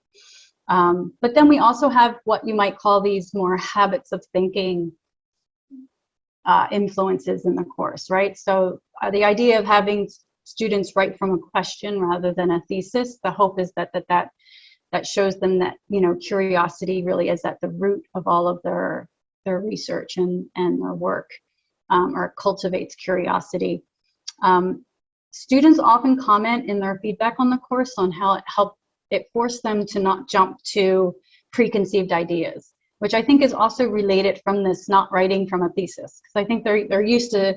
But then we also have what you might call these more habits of thinking influences in the course, right? So the idea of having students write from a question rather than a thesis, the hope is that shows them that, curiosity really is at the root of all of their research and their work. Or cultivates curiosity. Students often comment in their feedback on the course on how it forced them to not jump to preconceived ideas, which I think is also related from this not writing from a thesis. Because I think they're used to,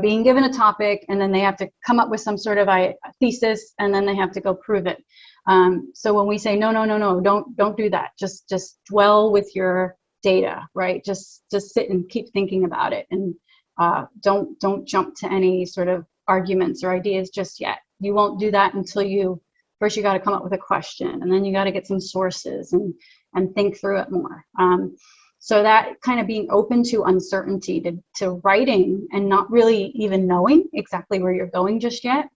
being given a topic and then they have to come up with some sort of a thesis and then they have to go prove it. So when we say no, don't do that. Just dwell with your data, right? Just sit and keep thinking about it, and don't jump to any sort of arguments or ideas just yet. You won't do that until first you got to come up with a question, and then you got to get some sources and think through it more. So that kind of being open to uncertainty, to writing and not really even knowing exactly where you're going just yet,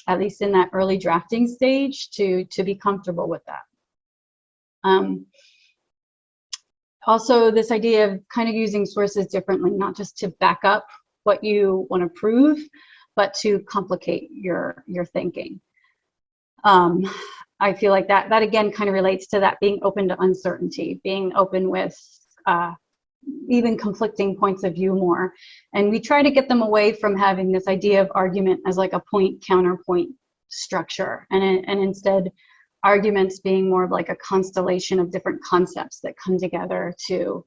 at least in that early drafting stage, to be comfortable with that. also this idea of kind of using sources differently, not just to back up what you want to prove, but to complicate your thinking. I feel like that again kind of relates to that being open to uncertainty, being open with even conflicting points of view more. And we try to get them away from having this idea of argument as like a point counterpoint structure, and instead arguments being more of like a constellation of different concepts that come together to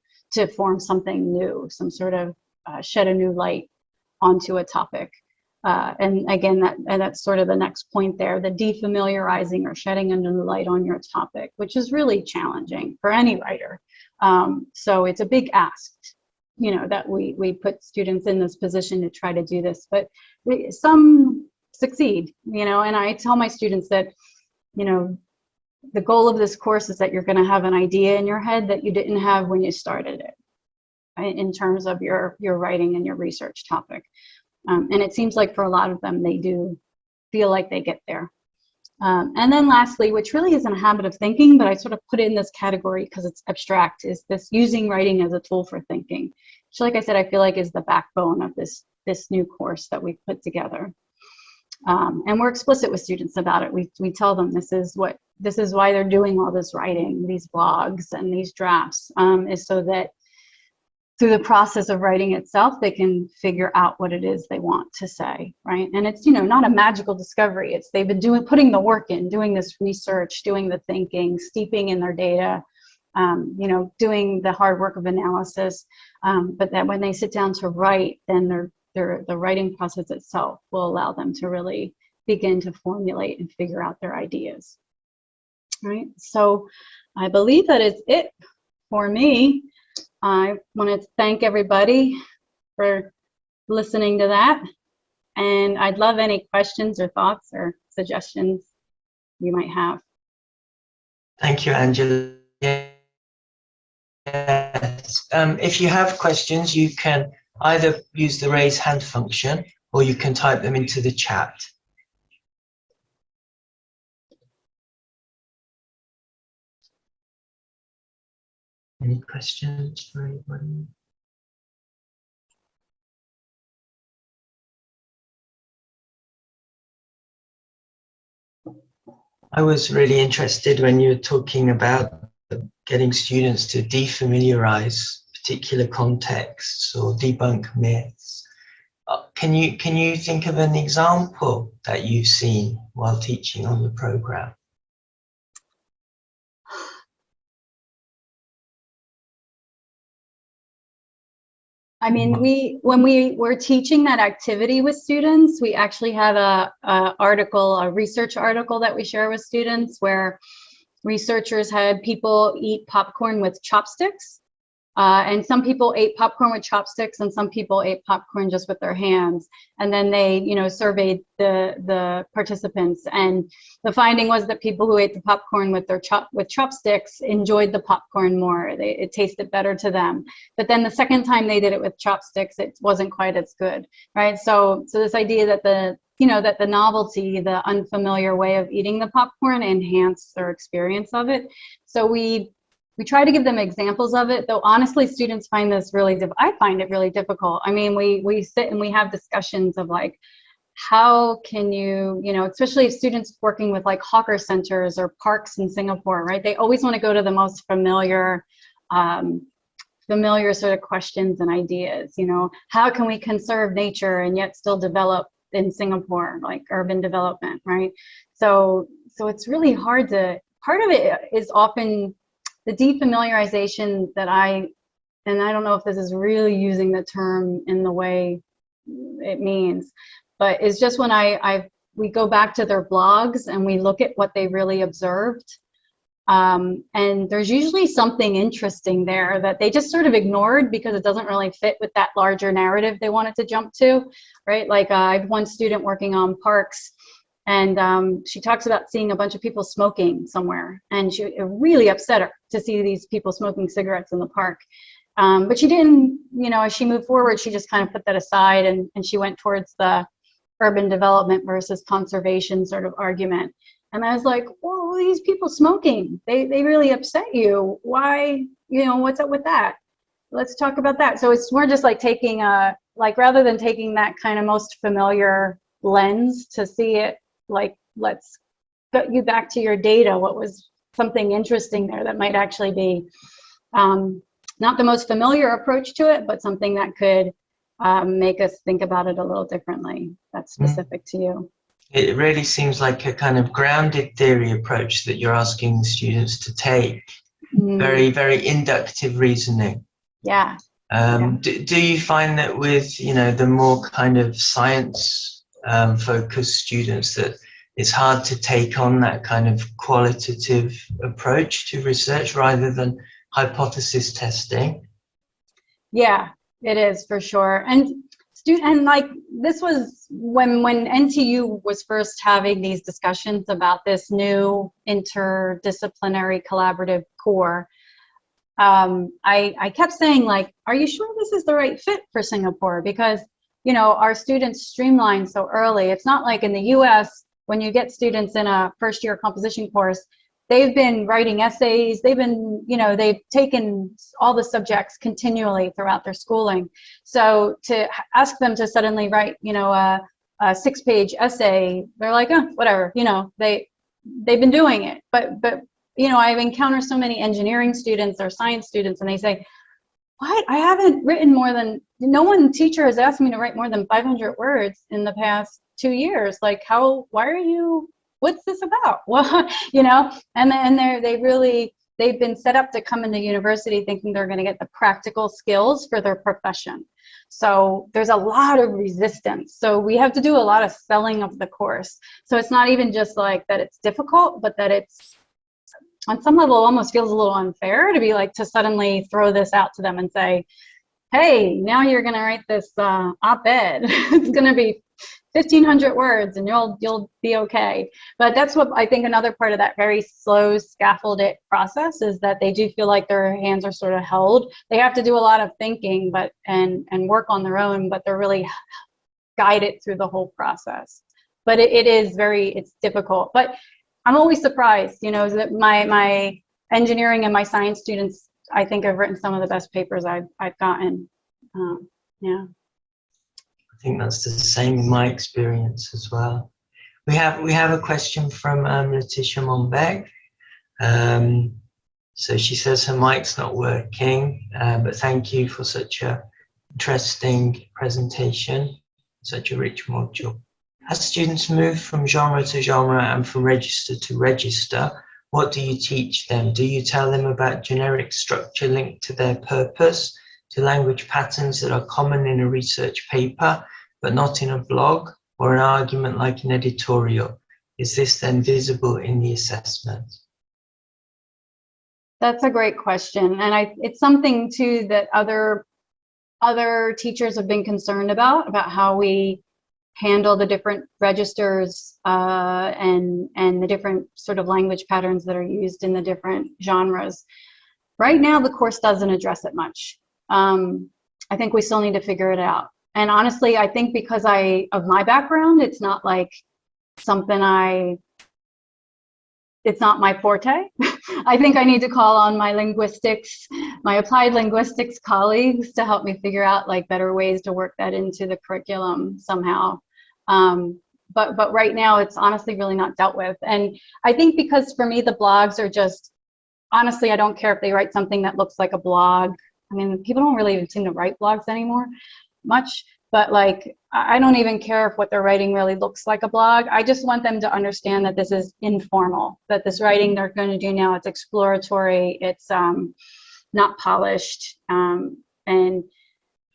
form something new, some sort of shed a new light onto a topic. And again, that's sort of the next point there, the defamiliarizing or shedding a new light on your topic, which is really challenging for any writer. So it's a big ask, that we put students in this position to try to do this, but some succeed, and I tell my students that, the goal of this course is that you're going to have an idea in your head that you didn't have when you started it, right, in terms of your writing and your research topic. And it seems like for a lot of them, they do feel like they get there. And then lastly, which really isn't a habit of thinking, but I sort of put it in this category because it's abstract, is this using writing as a tool for thinking, which, like I said, I feel like is the backbone of this new course that we've put together. And we're explicit with students about it. We tell them this is why they're doing all this writing, these blogs and these drafts, is so that through the process of writing itself, they can figure out what it is they want to say, right? And it's, not a magical discovery. It's they've been putting the work in, doing this research, doing the thinking, steeping in their data, doing the hard work of analysis. But that when they sit down to write, then the writing process itself will allow them to really begin to formulate and figure out their ideas, right? So I believe that is it for me. I want to thank everybody for listening to that, and I'd love any questions or thoughts or suggestions you might have. Thank you, Angela. Yes. If you have questions, you can either use the raise hand function or you can type them into the chat. Any questions for anybody? I was really interested when you were talking about getting students to defamiliarize particular contexts or debunk myths. Can you think of an example that you've seen while teaching on the program? I mean, when we were teaching that activity with students, we actually had a research article that we share with students where researchers had people eat popcorn with chopsticks. And some people ate popcorn with chopsticks and some people ate popcorn just with their hands. And then they, surveyed the participants. And the finding was that people who ate the popcorn with chopsticks enjoyed the popcorn more. It tasted better to them. But then the second time they did it with chopsticks, it wasn't quite as good, right? So this idea that that the novelty, the unfamiliar way of eating the popcorn enhanced their experience of it. So we try to give them examples of it, though honestly, students find this really I find it really difficult. I mean, we sit and we have discussions of like, how can you, especially if students working with like hawker centers or parks in Singapore, right? They always want to go to the most familiar sort of questions and ideas, how can we conserve nature and yet still develop in Singapore, like urban development, right? So it's really hard part of it is often the defamiliarization and I don't know if this is really using the term in the way it means, but it's just when we go back to their blogs and we look at what they really observed. And there's usually something interesting there that they just sort of ignored because it doesn't really fit with that larger narrative they wanted to jump to, right? Like I have one student working on parks, and she talks about seeing a bunch of people smoking somewhere, and it really upset her to see these people smoking cigarettes in the park. But she didn't, as she moved forward, she just kind of put that aside, and she went towards the urban development versus conservation sort of argument. And I was like, well, these people smoking, they really upset you. Why what's up with that? Let's talk about that. So it's more just like taking rather than taking that kind of most familiar lens to see it, like, let's get you back to your data. What was something interesting there that might actually be not the most familiar approach to it, but something that could make us think about it a little differently, that's specific to you. It really seems like a kind of grounded theory approach that you're asking the students to take. Very, very inductive reasoning. Yeah. Do you find that with, the more kind of science focused students that it's hard to take on that kind of qualitative approach to research rather than hypothesis testing? Yeah, it is for sure. And like, this was when NTU was first having these discussions about this new interdisciplinary collaborative core. I kept saying, like, are you sure this is the right fit for Singapore? Because, our students streamline so early. It's not like in the US, when you get students in a first year composition course, they've been writing essays, they've been, they've taken all the subjects continually throughout their schooling. So to ask them to suddenly write, a 6-page essay, they're like, oh, whatever, they've been doing it. But I've encountered so many engineering students or science students, and they say, what? I haven't written more than, teacher has asked me to write more than 500 words in the past 2 years. Like, what's this about? Well, and then they've been set up to come into university thinking they're going to get the practical skills for their profession. So there's a lot of resistance. So we have to do a lot of selling of the course. So it's not even just like that it's difficult, but that it's, on some level, almost feels a little unfair to be like, to suddenly throw this out to them and say, hey, now you're going to write this op-ed. It's going to be 1,500 words and you'll be okay. But that's what I think another part of that very slow scaffolded process is, that they do feel like their hands are sort of held. They have to do a lot of thinking and work on their own, but they're really guided through the whole process. But it's difficult. But I'm always surprised, that my engineering and my science students, I think, have written some of the best papers I've gotten. Yeah. I think that's the same in my experience as well. We have a question from Letitia Monbeg. So she says her mic's not working, but thank you for such a interesting presentation, such a rich module. As students move from genre to genre and from register to register, what do you teach them? Do you tell them about generic structure linked to their purpose, to language patterns that are common in a research paper, but not in a blog or an argument like an editorial? Is this then visible in the assessment? That's a great question. And it's something too that other teachers have been concerned about how we handle the different registers and the different sort of language patterns that are used in the different genres. Right now, the course doesn't address it much. I think we still need to figure it out. And honestly, I think because of my background, it's not like something it's not my forte. I think I need to call on my applied linguistics colleagues to help me figure out like better ways to work that into the curriculum somehow. But right now it's honestly really not dealt with. And I think because for me, the blogs are just, honestly, I don't care if they write something that looks like a blog. I mean, people don't really even seem to write blogs anymore much, but like, I don't even care if what they're writing really looks like a blog. I just want them to understand that this is informal, that this writing they're going to do now, it's exploratory, it's not polished. And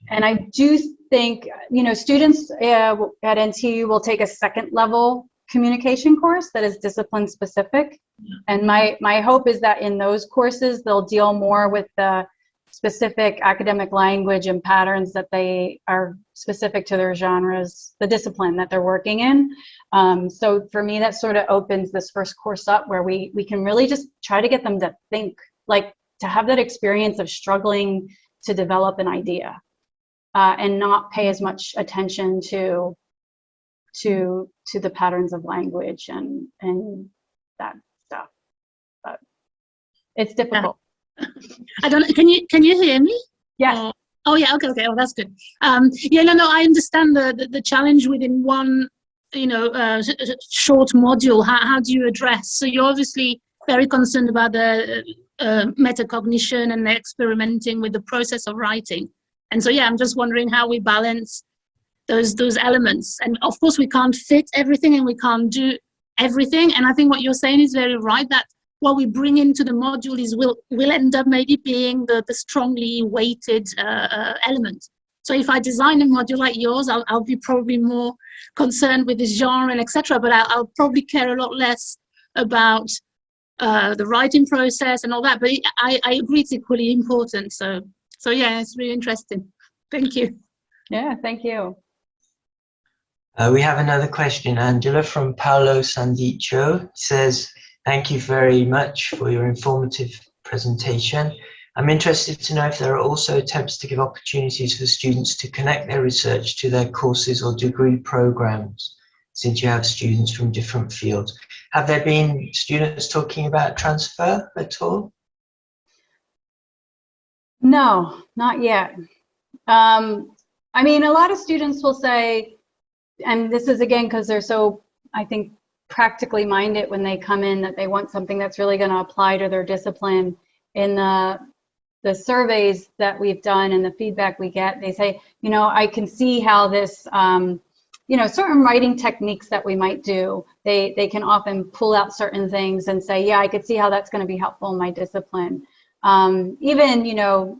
I do think, students at NTU will take a second level communication course that is discipline specific. And my hope is that in those courses, they'll deal more with the specific academic language and patterns that they are specific to their genres, the discipline that they're working in. So for me, that sort of opens this first course up where we can really just try to get them to think, like to have that experience of struggling to develop an idea and not pay as much attention to the patterns of language and that stuff. But it's difficult. I don't. Can you hear me? Yes. Oh yeah. Okay. Oh, that's good. Yeah. No. I understand the challenge within one, short module. How do you address? So you're obviously very concerned about the metacognition and experimenting with the process of writing. And so, yeah, I'm just wondering how we balance those elements. And of course, we can't fit everything and we can't do everything. And I think what you're saying is very right, that what we bring into the module is will end up maybe being the strongly weighted element. So if I design a module like yours, I'll be probably more concerned with the genre and etc. But I'll probably care a lot less about the writing process and all that. But I agree it's equally important. So yeah, it's really interesting. Thank you. Yeah, thank you. We have another question, Angela, from Paolo Sandicho. He says, thank you very much for your informative presentation. I'm interested to know if there are also attempts to give opportunities for students to connect their research to their courses or degree programs, since you have students from different fields. Have there been students talking about transfer at all? No, not yet. I mean, a lot of students will say, and this is again because they're so, I think, practically minded when they come in, that they want something that's really going to apply to their discipline. In the surveys that we've done and the feedback we get, they say, I can see how this, certain writing techniques that we might do, they can often pull out certain things and say, yeah, I could see how that's going to be helpful in my discipline. Even,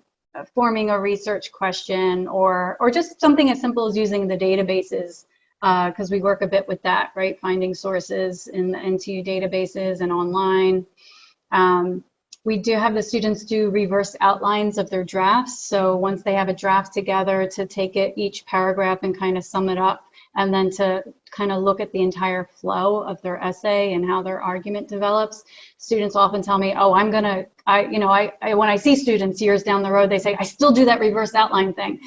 forming a research question or just something as simple as using the databases, because we work a bit with that, right? Finding sources in the NTU databases and online. We do have the students do reverse outlines of their drafts. So once they have a draft together, to take it each paragraph and kind of sum it up, and then to kind of look at the entire flow of their essay and how their argument develops. Students often tell me, oh, when I see students years down the road, they say, I still do that reverse outline thing.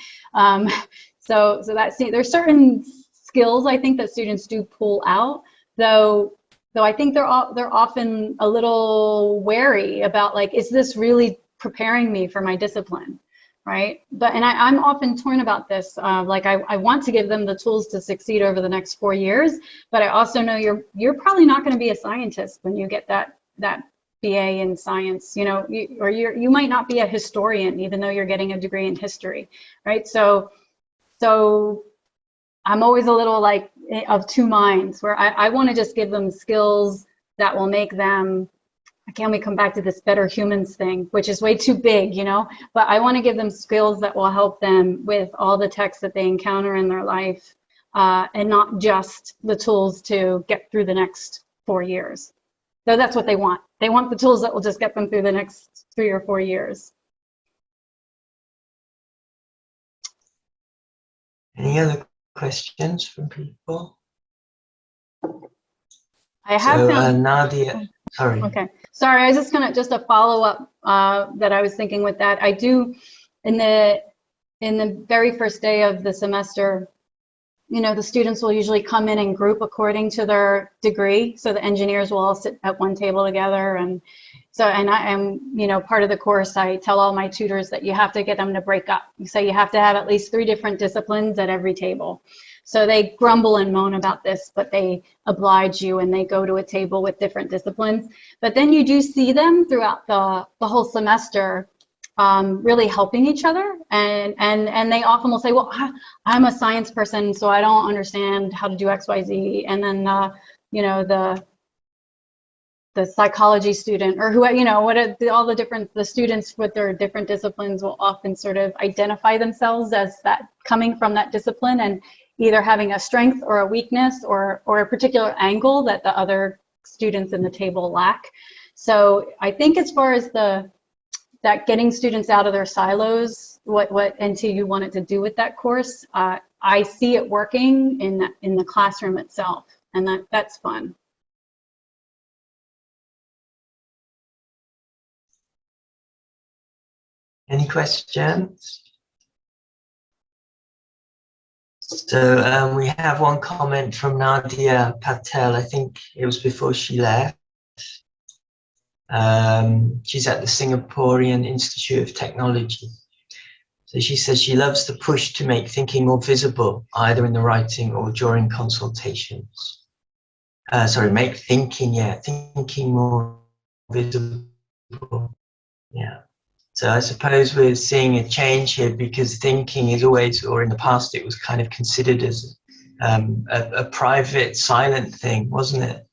So there's certain skills I think that students do pull out, though I think they're often a little wary about, like, is this really preparing me for my discipline, right? And I'm often torn about this. I want to give them the tools to succeed over the next 4 years, but I also know you're probably not going to be a scientist when you get that BA in science, or you might not be a historian, even though you're getting a degree in history, right? So I'm always a little like of two minds, where I want to just give them skills that will make them, again, we come back to this better humans thing, which is way too big, but I want to give them skills that will help them with all the texts that they encounter in their life, and not just the tools to get through the next 4 years. So that's what they want. They want the tools that will just get them through the next 3 or 4 years. Any other questions from people? I have found, Nadia, sorry. Okay, sorry, I was just gonna, just a follow-up that I was thinking with that. I do, in the very first day of the semester, the students will usually come in group according to their degree. So the engineers will all sit at one table together. And so, and I am, part of the course, I tell all my tutors that you have to get them to break up. You say you have to have at least 3 different disciplines at every table. So they grumble and moan about this, but they oblige you and they go to a table with different disciplines. But then you do see them throughout the whole semester really helping each other, and they often will say, well, I'm a science person, so I don't understand how to do XYZ. And then the psychology student, or who, all the different, the students with their different disciplines will often sort of identify themselves as that, coming from that discipline, and either having a strength or a weakness or a particular angle that the other students in the table lack. So I think as far as that getting students out of their silos, what NTU wanted to do with that course, I see it working in the classroom itself, and that's fun. Any questions? So we have one comment from Nadia Patel. I think it was before she left. She's at the Singaporean Institute of Technology. So she says she loves the push to make thinking more visible, either in the writing or during consultations. Make thinking, thinking more visible. Yeah. So I suppose we're seeing a change here, because thinking is always, or in the past, it was kind of considered as a private, silent thing, wasn't it?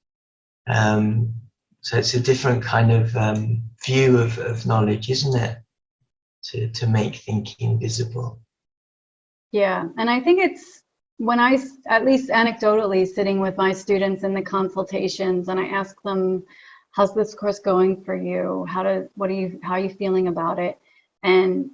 So it's a different kind of view of knowledge, isn't it? To make thinking visible. Yeah, and I think it's when I, at least anecdotally, sitting with my students in the consultations, and I ask them, how's this course going for you? How are you feeling about it? And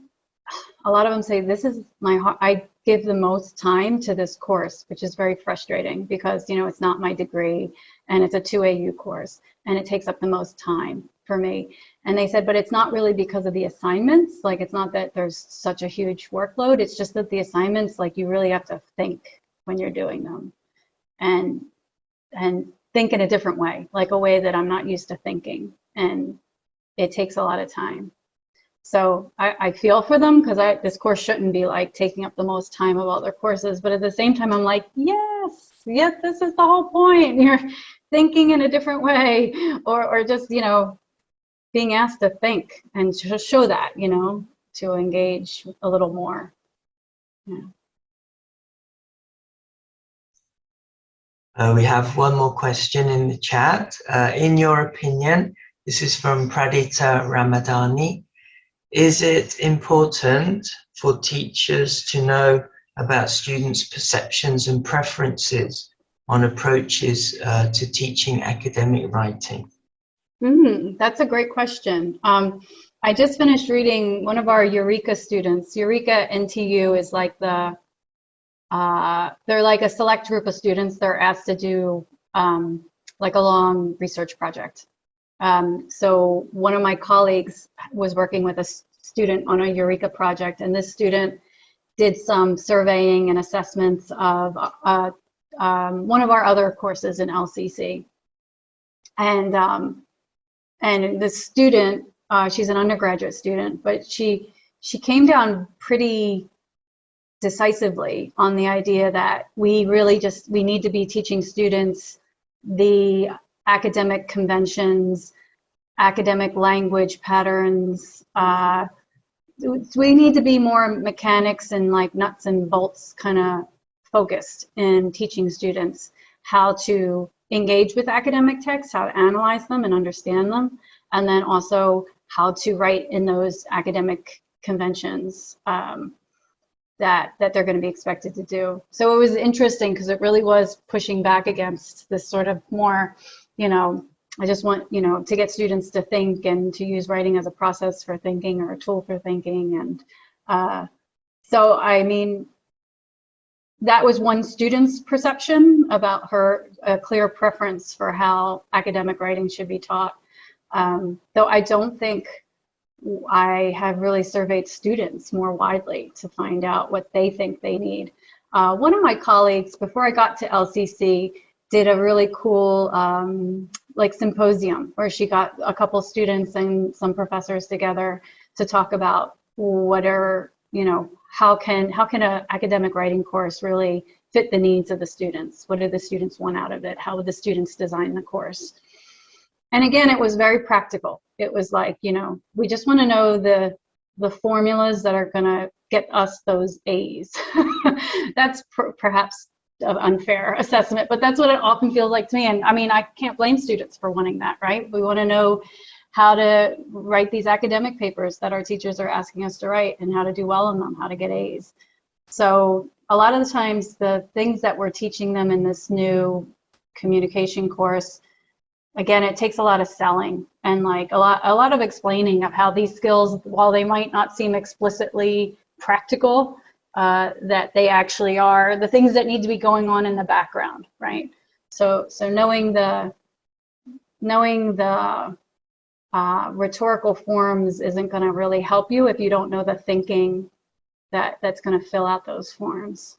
a lot of them say, this is I give the most time to this course, which is very frustrating, because, you know, it's not my degree and it's a 2AU course and it takes up the most time for me. And they said, but it's not really because of the assignments. Like, it's not that there's such a huge workload. It's just that the assignments, like, you really have to think when you're doing them, and think in a different way, like a way that I'm not used to thinking. And it takes a lot of time. So I feel for them, because this course shouldn't be like taking up the most time of all their courses. But at the same time, I'm like, yes, this is the whole point. You're thinking in a different way, or just, you know, being asked to think and to show that, you know, to engage a little more. Yeah. We have one more question in the chat. In your opinion, this is from Pradita Ramadani. Is it important for teachers to know about students' perceptions and preferences on approaches to teaching academic writing? That's a great question. I just finished reading one of our Eureka students. Eureka NTU is like they're like a select group of students. They're asked to do like a long research project. So one of my colleagues was working with a student on a Eureka project, and this student did some surveying and assessments of one of our other courses in LCC. And the student, she's an undergraduate student, but she came down pretty decisively on the idea that we need to be teaching students the academic conventions, academic language patterns. We need to be more mechanics and like nuts and bolts kind of focused in teaching students how to engage with academic texts, how to analyze them and understand them, and then also how to write in those academic conventions that they're going to be expected to do. So it was interesting, because it really was pushing back against this sort of more, you know, I just want, you know, to get students to think and to use writing as a process for thinking or a tool for thinking. And so, I mean, that was one student's perception about her clear preference for how academic writing should be taught. Though I don't think I have really surveyed students more widely to find out what they think they need. One of my colleagues, before I got to LCC, did a really cool like symposium where she got a couple students and some professors together to talk about what are, you know, how can an academic writing course really fit the needs of the students? What do the students want out of it? How would the students design the course? And again, it was very practical. It was like, you know, we just want to know the formulas that are going to get us those A's. That's perhaps an unfair assessment, but that's what it often feels like to me. And I mean, I can't blame students for wanting that, right? We want to know how to write these academic papers that our teachers are asking us to write, and how to do well in them, how to get A's. So a lot of the times, the things that we're teaching them in this new communication course, again, it takes a lot of selling and like a lot of explaining of how these skills, while they might not seem explicitly practical, that they actually are the things that need to be going on in the background, right? So knowing the rhetorical forms isn't going to really help you if you don't know the thinking that's going to fill out those forms.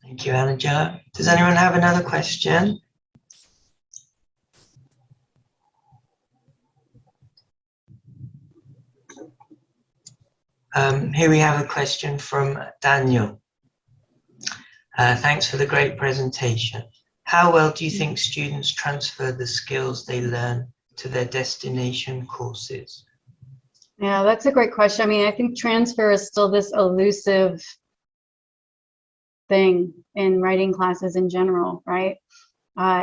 Thank you, Anuja. Does anyone have another question? Here we have a question from Daniel. Thanks for the great presentation. How well do you think students transfer the skills they learn to their destination courses? Yeah, that's a great question. I mean, I think transfer is still this elusive thing in writing classes in general, right?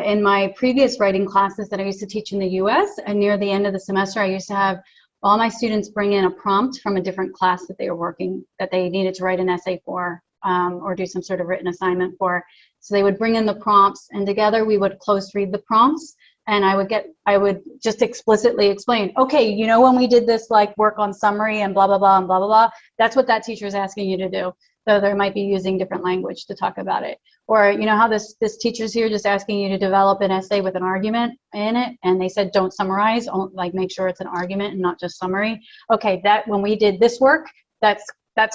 In my previous writing classes that I used to teach in the US, and near the end of the semester, I used to have all my students bring in a prompt from a different class that they were working, that they needed to write an essay for, or do some sort of written assignment for. So they would bring in the prompts, and together we would close read the prompts, and I would just explicitly explain, okay, you know, when we did this like work on summary and blah, blah, blah, and blah, blah, blah, that's what that teacher is asking you to do. So they might be using different language to talk about it. Or, you know how this teacher's here just asking you to develop an essay with an argument in it, and they said don't summarize, like make sure it's an argument and not just summary. Okay, that when we did this work, that's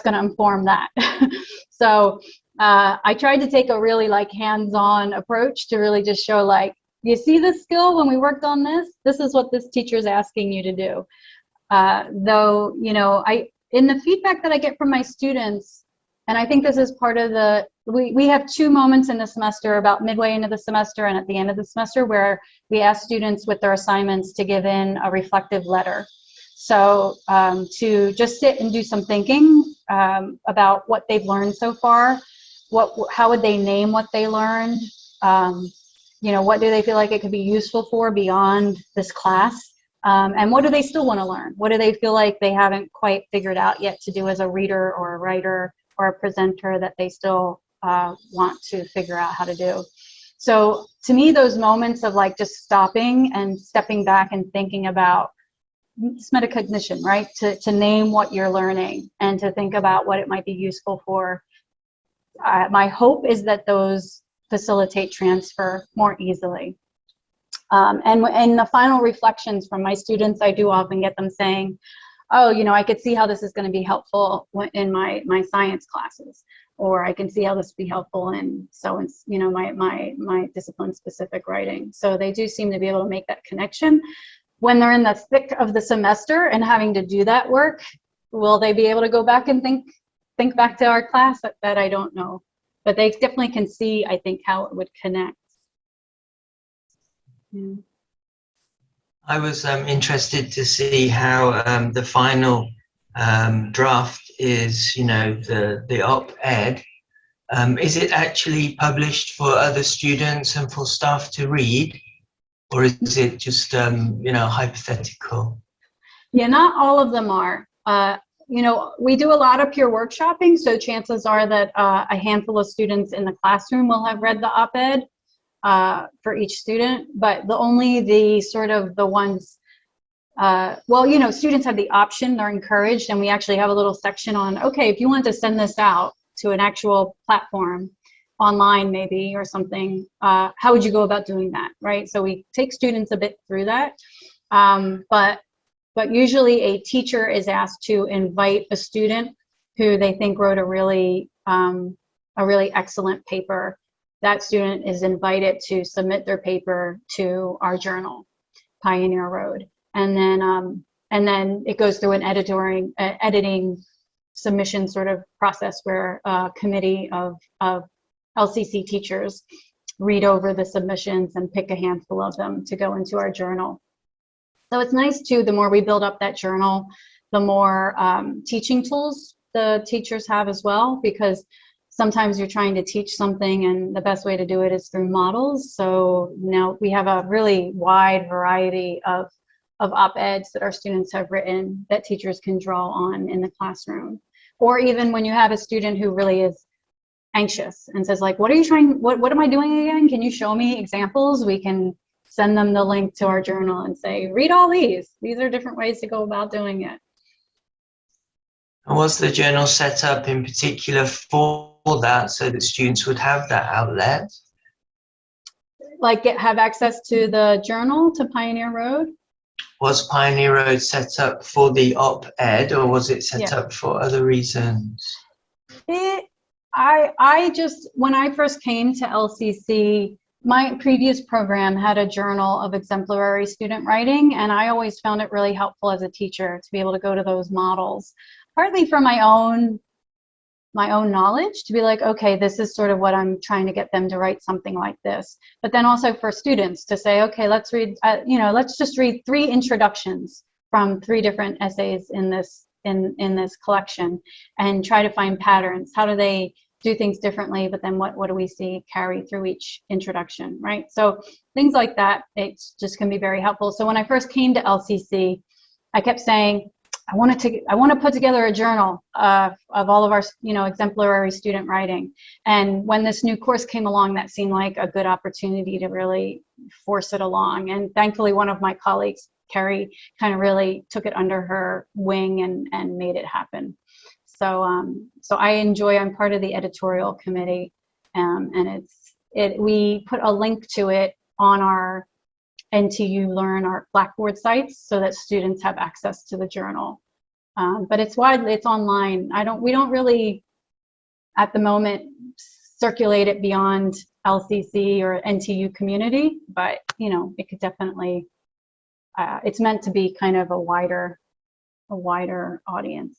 going to inform that. So I tried to take a really like hands-on approach to really just show like, you see this skill when we worked on this? This is what this teacher is asking you to do. Though, you know, in the feedback that I get from my students, and I think this is part of the, we have 2 moments in the semester, about midway into the semester and at the end of the semester, where we ask students with their assignments to give in a reflective letter. So to just sit and do some thinking about what they've learned so far, how would they name what they learned, you know, what do they feel like it could be useful for beyond this class, and what do they still want to learn? What do they feel like they haven't quite figured out yet to do as a reader or a writer or a presenter that they still want to figure out how to do? So to me, those moments of like just stopping and stepping back and thinking about it's metacognition, right? To name what you're learning and to think about what it might be useful for. My hope is that those facilitate transfer more easily. And the final reflections from my students, I do often get them saying, oh, you know, I could see how this is going to be helpful in my science classes, or I can see how this would be helpful in you know, my discipline specific writing. So they do seem to be able to make that connection. When they're in the thick of the semester and having to do that work, will they be able to go back and think back to our class? That I don't know, but they definitely can see, I think, how it would connect. Yeah. I was interested to see how the final draft is, you know, the op-ed. Is it actually published for other students and for staff to read, or is it just, you know, hypothetical? Yeah, not all of them are. You know, we do a lot of peer workshopping, so chances are that a handful of students in the classroom will have read the op-ed for each student, but only the sort of the ones, well, you know, students have the option, they're encouraged, and we actually have a little section on, okay, if you want to send this out to an actual platform, online maybe, or something, how would you go about doing that, right? So we take students a bit through that, but usually a teacher is asked to invite a student who they think wrote a really excellent paper. That student is invited to submit their paper to our journal, Pioneer Road, and then it goes through an editing submission sort of process where a committee of LCC teachers read over the submissions and pick a handful of them to go into our journal. So it's nice too, the more we build up that journal, the more teaching tools the teachers have as well, because sometimes you're trying to teach something and the best way to do it is through models. So now we have a really wide variety of op-eds that our students have written that teachers can draw on in the classroom. Or even when you have a student who really is anxious and says like, what am I doing again? Can you show me examples? We can send them the link to our journal and say, read all these. These are different ways to go about doing it. And was the journal set up in particular for that, so that students would have that outlet? Like have access to the journal, to Pioneer Road? Was Pioneer Road set up for the op-ed, or was it set up for other reasons? I just, when I first came to LCC, my previous program had a journal of exemplary student writing, and I always found it really helpful as a teacher to be able to go to those models. partly for my own knowledge, to be like, okay, this is sort of what I'm trying to get them to write something like this. But then also for students to say, okay, let's read, let's just read 3 introductions from 3 different essays in this collection and try to find patterns. How do they do things differently? But then what do we see carry through each introduction, right? So things like that, it just can be very helpful. So when I first came to LCC, I kept saying, I want to put together a journal of all of our, exemplary student writing. And when this new course came along, that seemed like a good opportunity to really force it along. And thankfully, one of my colleagues, Carrie, kind of really took it under her wing and made it happen. So I'm part of the editorial committee, and we put a link to it on our NTU Learn, our Blackboard sites, so that students have access to the journal. But it's online. We don't really, at the moment, circulate it beyond LCC or NTU community, but it could definitely, it's meant to be kind of a wider audience.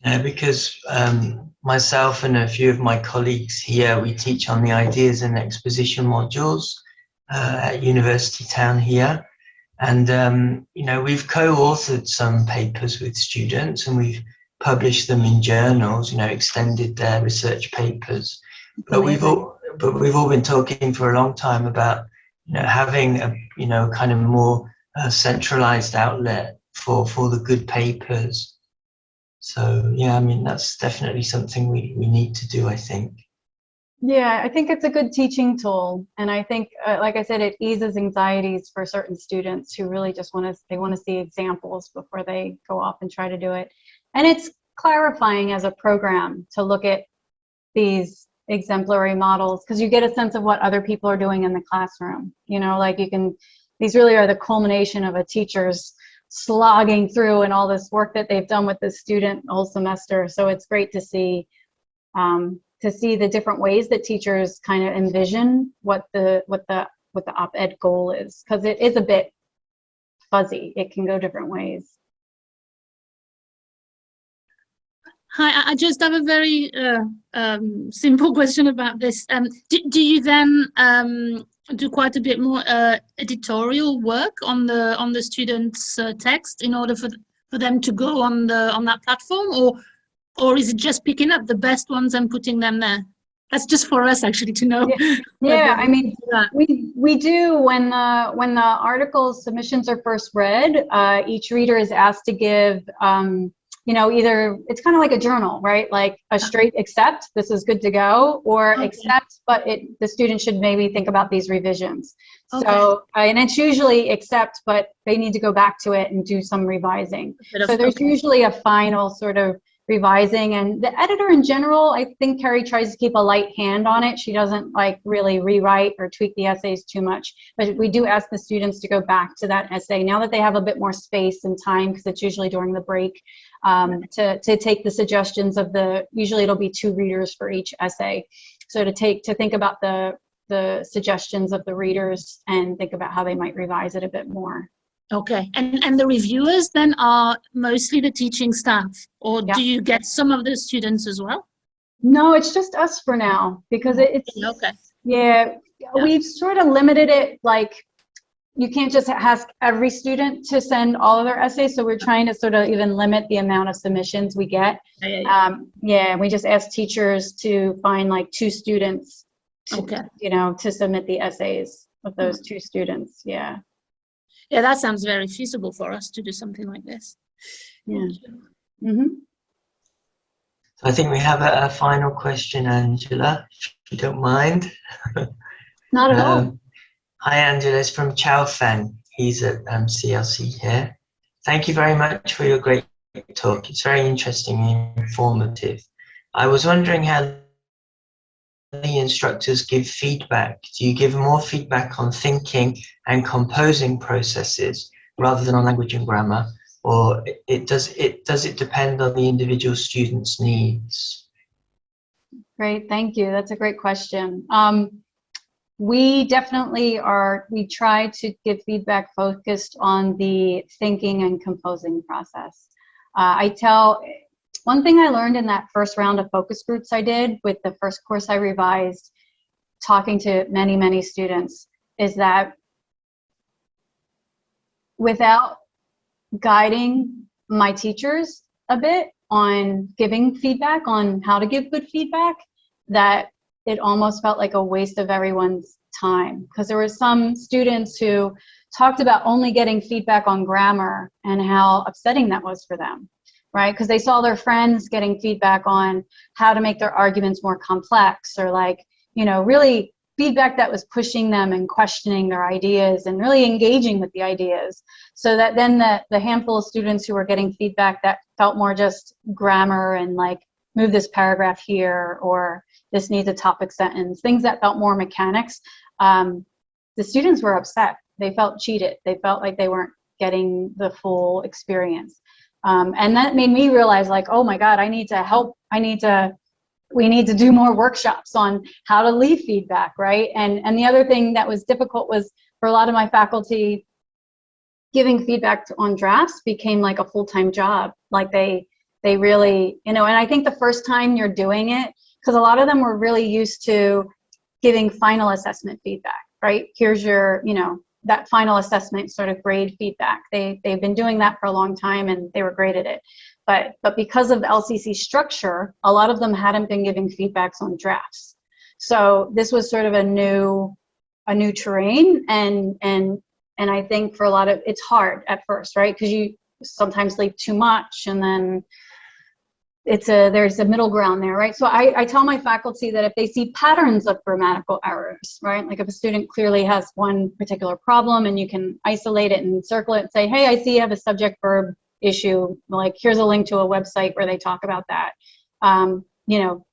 Yeah, because myself and a few of my colleagues here, we teach on the ideas and exposition modules at University Town here. And, we've co-authored some papers with students and we've published them in journals, extended their research papers. But we've all been talking for a long time about, having a, kind of more centralized outlet for the good papers. So, yeah, that's definitely something we need to do, I think. Yeah, I think it's a good teaching tool. And I think, like I said, it eases anxieties for certain students who really just want to see examples before they go off and try to do it. And it's clarifying as a program to look at these exemplary models, because you get a sense of what other people are doing in the classroom. These really are the culmination of a teacher's slogging through and all this work that they've done with the student all semester. So it's great to see the different ways that teachers kind of envision what the op-ed goal is, because it is a bit fuzzy. It can go different ways. Hi, I just have a very simple question about this. Do you then do quite a bit more editorial work on the students' text in order for them to go on that platform, or is it just picking up the best ones and putting them there? That's just for us actually to know. Yeah, we do when the article submissions are first read. Each reader is asked to give. Either it's kind of like a journal, right? Like a straight accept, this is good to go, or accept, but the student should maybe think about these revisions. Okay. So, and it's usually accept, but they need to go back to it and do some revising. So there's usually a final sort of revising, and the editor in general, I think Carrie tries to keep a light hand on it. She doesn't really rewrite or tweak the essays too much, but we do ask the students to go back to that essay now that they have a bit more space and time, because it's usually during the break, to take the suggestions of usually it'll be 2 readers for each essay. So to think about the suggestions of the readers and think about how they might revise it a bit more. Okay, and the reviewers then are mostly the teaching staff, or do you get some of the students as well? No, it's just us for now, because it's okay. Yeah, we've sort of limited it. You can't just ask every student to send all of their essays, so we're trying to sort of even limit the amount of submissions we get. We just ask teachers to find 2 students to submit the essays of those 2 students. Yeah, that sounds very feasible for us to do something like this. Yeah. So I think we have a final question, Angela, if you don't mind. Not at all. Hi, Angela. It's from Chao Fan. He's at CLC here. Thank you very much for your great talk. It's very interesting and informative. I was wondering how the instructors give feedback. Do you give more feedback on thinking and composing processes rather than on language and grammar, or does it depend on the individual student's needs? Great, thank you. That's a great question. We definitely we try to give feedback focused on the thinking and composing process. One thing I learned in that first round of focus groups I did with the first course I revised, talking to many, many students, is that without guiding my teachers a bit on giving feedback on how to give good feedback, that it almost felt like a waste of everyone's time, because there were some students who talked about only getting feedback on grammar and how upsetting that was for them, right? Because they saw their friends getting feedback on how to make their arguments more complex, or like, you know, really feedback that was pushing them and questioning their ideas and really engaging with the ideas. So that then the handful of students who were getting feedback that felt more just grammar and like, move this paragraph here, or this needs a topic sentence, things that felt more mechanics, the students were upset. They felt cheated. They felt like they weren't getting the full experience. And that made me realize, like, oh my God, I need to help. We need to do more workshops on how to leave feedback, right? And the other thing that was difficult was, for a lot of my faculty, giving feedback on drafts became like a full-time job. Like they really, you know, and I think the first time you're doing it, because a lot of them were really used to giving final assessment feedback, right? Here's your, you know, that final assessment sort of grade feedback. They've been doing that for a long time and they were great at it. But because of the LCC structure, a lot of them hadn't been giving feedbacks on drafts. So this was sort of a new terrain, and I think for a lot of, it's hard at first, right? Because you sometimes leave too much, and then there's a middle ground there, right? So I tell my faculty that if they see patterns of grammatical errors, right? Like if a student clearly has one particular problem and you can isolate it and circle it and say, hey, I see you have a subject-verb issue, like here's a link to a website where they talk about that. You know,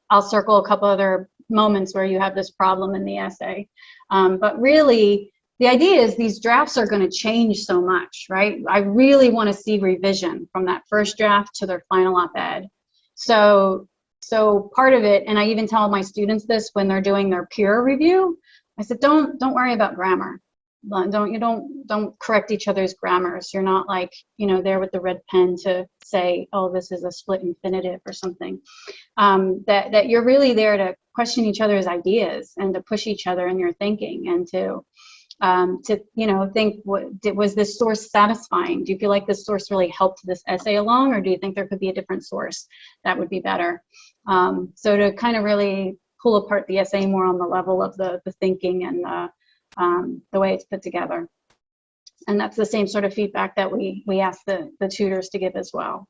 I'll circle a couple other moments where you have this problem in the essay. But really, the idea is these drafts are going to change so much, right? I really want to see revision from that first draft to their final op-ed. So part of it, and I even tell my students this when they're doing their peer review, I said, don't worry about grammar. Don't correct each other's grammars. You're not like, you know, there with the red pen to say, oh, this is a split infinitive or something. That you're really there to question each other's ideas and to push each other in your thinking, and to you know, think, was this source satisfying? Do you feel like this source really helped this essay along, or do you think there could be a different source that would be better? So to kind of really pull apart the essay more on the level of the thinking and the way it's put together. And that's the same sort of feedback that we ask the tutors to give as well.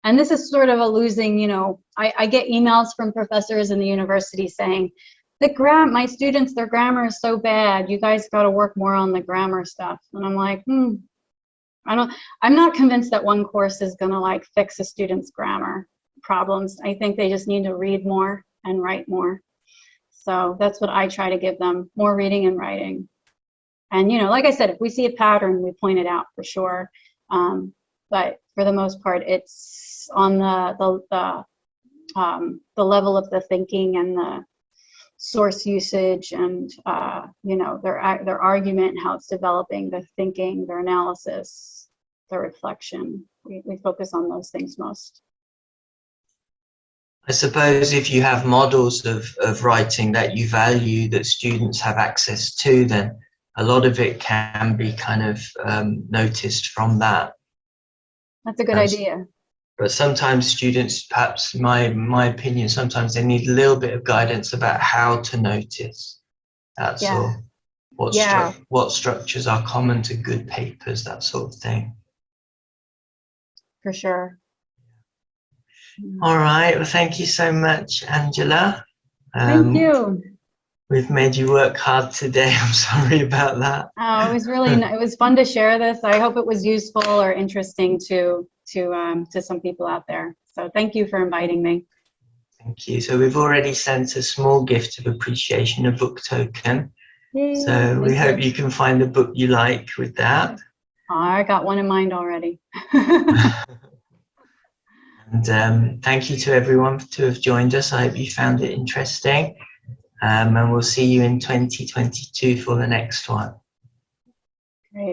And this is sort of a losing, you know, I get emails from professors in the university saying, my students, their grammar is so bad, you guys got to work more on the grammar stuff. And I'm like, I'm not convinced that one course is going to like fix a student's grammar problems. I think they just need to read more and write more. So that's what I try to give them, more reading and writing. And, you know, like I said, if we see a pattern, we point it out for sure. But for the most part, it's on the level of the thinking and the source usage, and you know, their argument, how it's developing, the thinking, their analysis, their reflection. We focus on those things most. I suppose if you have models of writing that you value, that students have access to, then a lot of it can be kind of noticed from that. That's a good idea. But sometimes students, perhaps my opinion, sometimes they need a little bit of guidance about how to notice. That's all. What structures are common to good papers, that sort of thing. For sure. All right. Well, thank you so much, Angela. Thank you. We've made you work hard today. I'm sorry about that. Oh, it was really it was fun to share this. I hope it was useful or interesting to some people out there. So thank you for inviting me. Thank you. So we've already sent a small gift of appreciation, a book token. Yay, so we hope you can find the book you like with that. Oh, I got one in mind already. And thank you to everyone to have joined us. I hope you found it interesting. And we'll see you in 2022 for the next one. Great.